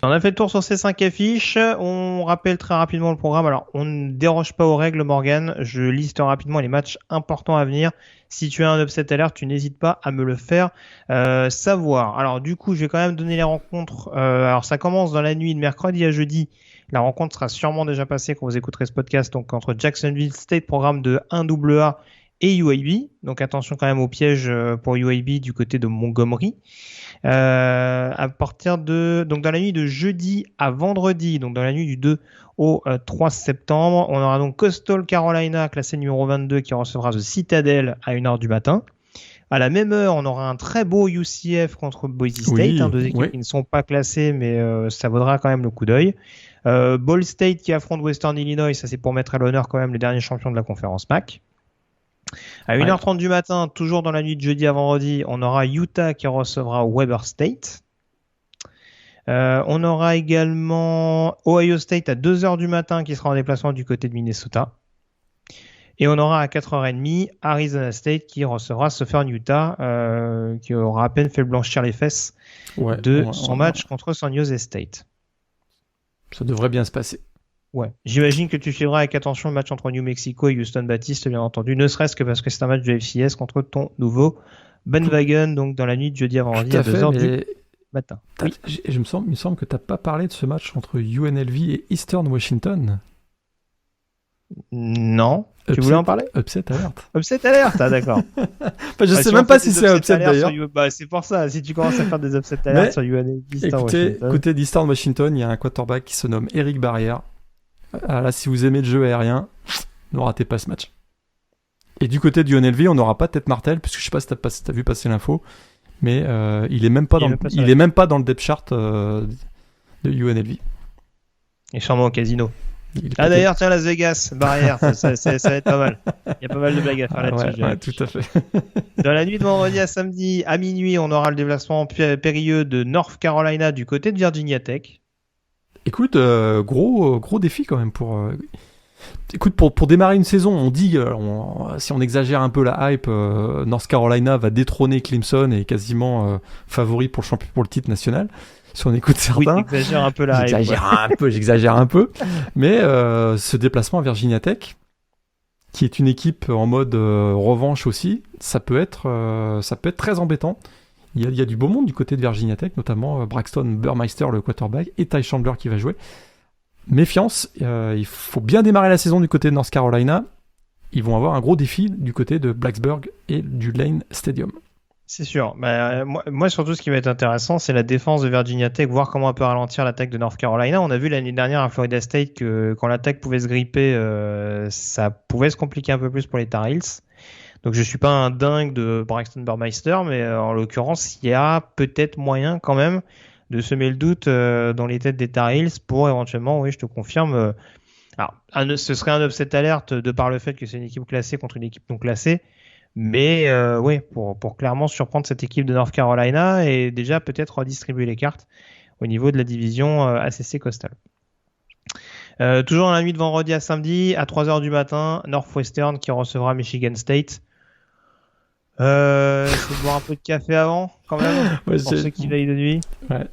On a fait le tour sur ces 5 affiches. On rappelle très rapidement le programme. Alors, on ne déroge pas aux règles, Morgan. Je liste rapidement les matchs importants à venir. Si tu as un upset alert, tu n'hésites pas à me le faire savoir. Alors, du coup, je vais quand même donner les rencontres. Alors, ça commence dans la nuit de mercredi à jeudi. La rencontre sera sûrement déjà passée quand vous écouterez ce podcast. Donc, entre Jacksonville State, programme de 1AA, et UAB. Donc, attention quand même au piège pour UAB du côté de Montgomery. À partir donc dans la nuit de jeudi à vendredi, donc dans la nuit du 2 au 3 septembre, on aura donc Coastal Carolina, classé numéro 22, qui recevra The Citadel à 1h du matin. À la même heure, on aura un très beau UCF contre Boise State, deux équipes qui ne sont pas classées, mais ça vaudra quand même le coup d'œil. Ball State qui affronte Western Illinois, ça c'est pour mettre à l'honneur quand même les derniers champions de la conférence MAC. À 1h30 du matin, toujours dans la nuit de jeudi à vendredi, on aura Utah qui recevra Weber State. On aura également Ohio State à 2h du matin qui sera en déplacement du côté de Minnesota. Et on aura à 4h30 Arizona State qui recevra Southern Utah, qui aura à peine fait blanchir les fesses de son match contre San Jose State. Ça devrait bien se passer. Ouais, j'imagine que tu suivras avec attention le match entre New Mexico et Houston Baptiste, bien entendu, ne serait-ce que parce que c'est un match de FCS contre ton nouveau bandwagon, donc dans la nuit de jeudi à vendredi à 2h du matin. Oui. Il me semble que tu n'as pas parlé de ce match entre UNLV et Eastern Washington. Non. Tu voulais en parler ? Upset alert. Upset alert, d'accord. Je sais même pas si c'est un upset d'ailleurs. C'est pour ça, si tu commences à faire des upset alerts sur UNLV, écoutez, d'Eastern Washington, il y a un quarterback qui se nomme Eric Barrière. Là, si vous aimez le jeu aérien, ne ratez pas ce match. Et du côté du UNLV, on n'aura pas Ted Martell, puisque je sais pas si tu as vu passer l'info, mais il est même pas dans le depth chart de UNLV. Et sûrement au casino. D'ailleurs, tiens, Las Vegas, Barrière, ça va être pas mal. Il y a pas mal de blagues à faire là-dessus. Ouais, tout à fait. Dans la nuit de vendredi à samedi, à minuit, on aura le déplacement périlleux de North Carolina du côté de Virginia Tech. Écoute, gros défi quand même Écoute, pour démarrer une saison, on dit, si on exagère un peu la hype, North Carolina va détrôner Clemson et est quasiment favori pour le titre national. Si on écoute certains, oui, j'exagère un peu la hype. J'exagère un peu. Mais ce déplacement à Virginia Tech, qui est une équipe en mode revanche aussi, ça peut être très embêtant. Il y a du beau monde du côté de Virginia Tech, notamment Braxton Burmeister, le quarterback, et Ty Chandler qui va jouer. Méfiance, il faut bien démarrer la saison du côté de North Carolina. Ils vont avoir un gros défi du côté de Blacksburg et du Lane Stadium. C'est sûr. Moi, surtout, ce qui va être intéressant, c'est la défense de Virginia Tech, voir comment on peut ralentir l'attaque de North Carolina. On a vu l'année dernière à Florida State que quand l'attaque pouvait se gripper, ça pouvait se compliquer un peu plus pour les Tar Heels. Donc je suis pas un dingue de Braxton Burmeister, mais en l'occurrence, il y a peut-être moyen quand même de semer le doute dans les têtes des Tar Heels pour éventuellement, oui, je te confirme. Alors, ce serait un upset alert de par le fait que c'est une équipe classée contre une équipe non classée, mais oui, pour clairement surprendre cette équipe de North Carolina et déjà peut-être redistribuer les cartes au niveau de la division ACC Coastal. Toujours dans la nuit de vendredi à samedi, à 3h du matin, Northwestern qui recevra Michigan State. C'est de boire un peu de café avant, quand même, Ouais, pour ceux qui veillent de nuit. Ouais,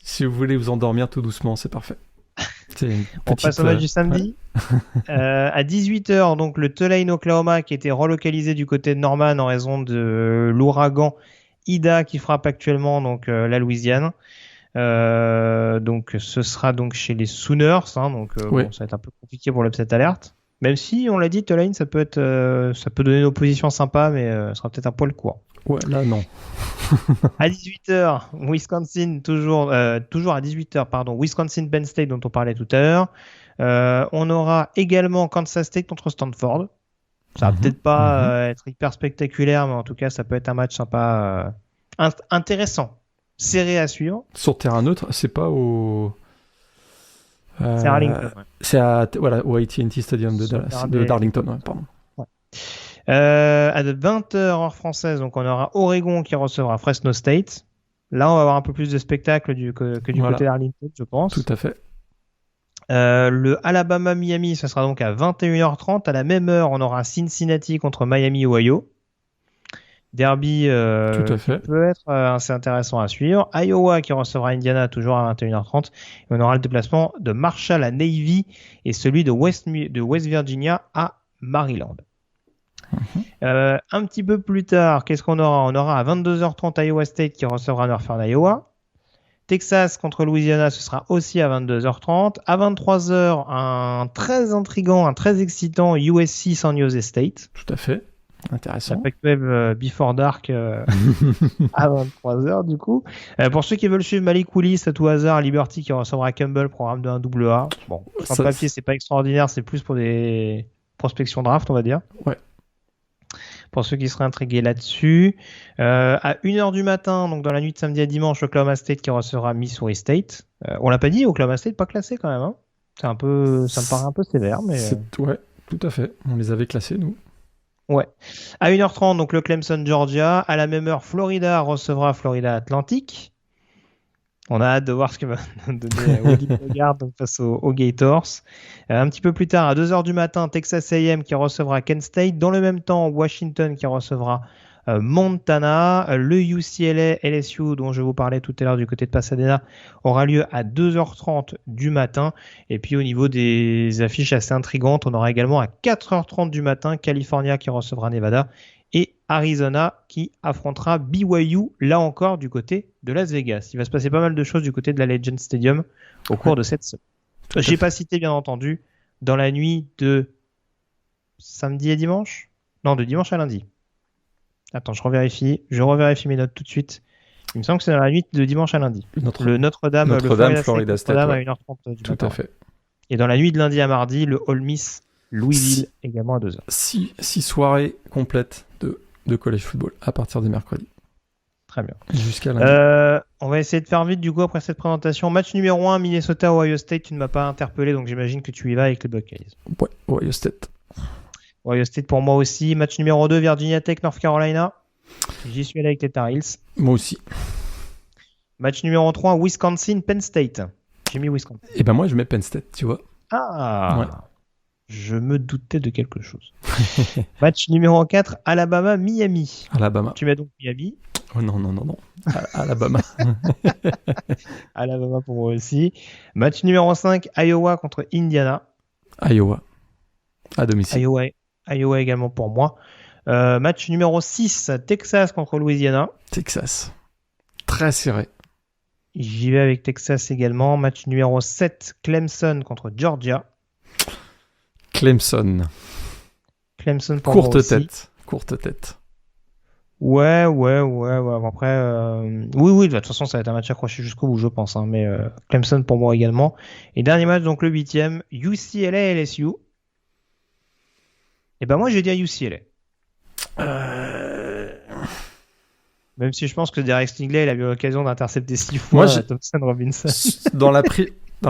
si vous voulez vous endormir tout doucement, c'est parfait. On passe au match du samedi. Ouais. À 18h, donc le Tulane, Oklahoma, qui était relocalisé du côté de Norman en raison de l'ouragan Ida qui frappe actuellement donc la Louisiane. Donc ce sera donc chez les Sooners, hein, donc oui. Bon, ça va être un peu compliqué pour l'upset alerte. Même si on l'a dit, Tulane ça peut donner une opposition sympa, mais ça sera peut-être un poil court. Ouais, là non. À 18h, Wisconsin toujours à 18h, pardon, Wisconsin Penn State dont on parlait tout à l'heure. On aura également Kansas State contre Stanford. Ça va peut-être pas être hyper spectaculaire, mais en tout cas ça peut être un match sympa, intéressant, serré à suivre. Sur terrain neutre, c'est pas au. C'est à Arlington. Ouais. C'est au AT&T Stadium de Darlington, ouais, pardon. Ouais. À 20h heure française, donc on aura Oregon qui recevra Fresno State. Là, on va avoir un peu plus de spectacle que du côté d'Arlington, je pense. Tout à fait. Le Alabama-Miami, ce sera donc à 21h30. À la même heure, on aura Cincinnati contre Miami-Ohio. Derby Tout à fait. Qui peut être assez intéressant à suivre. Iowa qui recevra Indiana toujours à 21h30. Et on aura le déplacement de Marshall à Navy et celui de West Virginia à Maryland. Un petit peu plus tard, qu'est-ce qu'on aura ? On aura à 22h30 Iowa State qui recevra Northern Iowa. Texas contre Louisiana, ce sera aussi à 22h30. À 23h, un très intriguant, un très excitant USC San Jose State. Tout à fait. Intéressant. La Pac-12 Before Dark à 23h du coup. Pour ceux qui veulent suivre Malik Willis à tout hasard, Liberty qui recevra Campbell, programme de 1AA. Bon, sur le papier, c'est pas extraordinaire, c'est plus pour des prospections draft, on va dire. Ouais. Pour ceux qui seraient intrigués là-dessus. À 1h du matin, donc dans la nuit de samedi à dimanche, Oklahoma State qui recevra Missouri State. On l'a pas dit, Oklahoma State pas classé quand même. Hein. Ça me paraît un peu sévère, mais. Ouais, tout à fait. On les avait classés, nous. Ouais. À 1h30, donc le Clemson Georgia. À la même heure, Florida recevra Florida Atlantic. On a hâte de voir ce que va donner Woody Bogart face aux Gators. Un petit peu plus tard, à 2h du matin, Texas A&M qui recevra Kent State. Dans le même temps, Washington qui recevra Montana. Le UCLA LSU dont je vous parlais tout à l'heure du côté de Pasadena aura lieu à 2h30 du matin. Et puis au niveau des affiches assez intrigantes, on aura également à 4h30 du matin California qui recevra Nevada et Arizona qui affrontera BYU, là encore du côté de Las Vegas. Il va se passer pas mal de choses du côté de la Legend Stadium au cours de cette semaine. J'ai pas cité bien entendu dans la nuit de samedi et dimanche ? Non, de dimanche à lundi. Attends, je revérifie mes notes tout de suite. Il me semble que c'est dans la nuit de dimanche à lundi. Le Notre-Dame, Florida State, à 1h30 du matin. Tout à fait. Et dans la nuit de lundi à mardi, le Ole Miss Louisville également à 2h. 6 soirées complètes de college football à partir de mercredi. Très bien. Jusqu'à lundi. On va essayer de faire vite du coup après cette présentation. Match numéro 1, Minnesota Ohio State. Tu ne m'as pas interpellé, donc j'imagine que tu y vas avec les Buckeyes. Ouais, Ohio State. Ohio State pour moi aussi. Match numéro 2, Virginia Tech, North Carolina. J'y suis allé avec les Tar Heels. Moi aussi. Match numéro 3, Wisconsin, Penn State. J'ai mis Wisconsin. Et ben moi je mets Penn State, tu vois. Ah ouais. Je me doutais de quelque chose. Match numéro 4, Alabama, Miami. Alabama. Tu mets donc Miami. Oh non. Alabama. Alabama pour moi aussi. Match numéro 5, Iowa contre Indiana. Iowa. À domicile. Iowa également pour moi. Match numéro 6, Texas contre Louisiana. Texas. Très serré. J'y vais avec Texas également. Match numéro 7, Clemson contre Georgia. Clemson pour moi aussi. Courte tête. Ouais. Après, oui, de toute façon, ça va être un match accroché jusqu'au bout, je pense. Hein, mais Clemson pour moi également. Et dernier match, donc le 8e, UCLA LSU. Et ben moi, j'ai dit à UCLA. Même si je pense que Derek Stingley, il a eu l'occasion d'intercepter 6 fois Thompson Robinson. Dans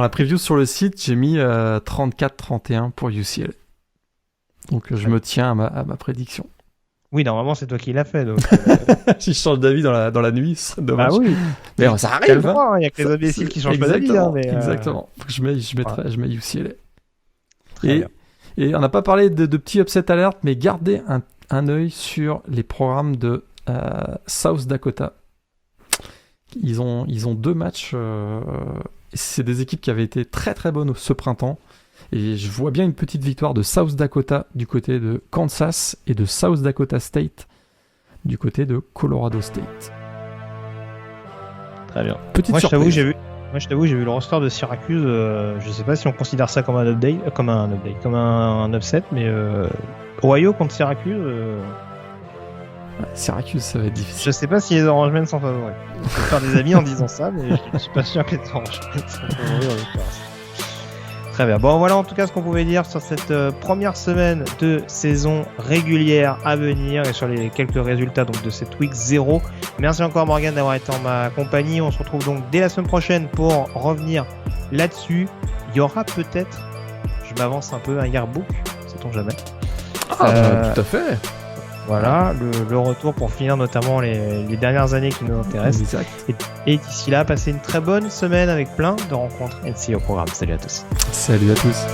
la preview sur le site, j'ai mis 34-31 pour UCLA. Donc je me tiens à ma prédiction. Oui, normalement, c'est toi qui l'as fait. Donc, si je change d'avis dans la nuit, c'est dommage. Ah oui. Mais ça arrive. Il y a que les imbéciles qui changent pas d'avis. Exactement. Je mets UCLA. Très bien. Et on n'a pas parlé de petits upset alert, mais gardez un œil sur les programmes de South Dakota. Ils ont 2 matchs. C'est des équipes qui avaient été très très bonnes ce printemps. Et je vois bien une petite victoire de South Dakota du côté de Kansas et de South Dakota State du côté de Colorado State. Très bien. Petite Moi, surprise. je t'avoue, j'ai vu le roster de Syracuse. Je sais pas si on considère ça comme un update, comme un upset, mais Ohio contre Syracuse. Syracuse, ça va être difficile. Je sais pas si les Orangemen sont favoris. On peut faire des amis en disant ça, mais je suis pas sûr que les Orangemen sont favoris en l'occurrence. Très bien. Bon, voilà en tout cas ce qu'on pouvait dire sur cette première semaine de saison régulière à venir et sur les quelques résultats donc de cette week 0. Merci encore Morgane d'avoir été en ma compagnie. On se retrouve donc dès la semaine prochaine pour revenir là-dessus. Il y aura peut-être, je m'avance un peu, un yearbook, sait-on jamais. Tout à fait. Voilà, le retour pour finir notamment les dernières années qui nous intéressent. Exact. Et d'ici là, passez une très bonne semaine avec plein de rencontres NCAA au programme. Salut à tous. Salut à tous.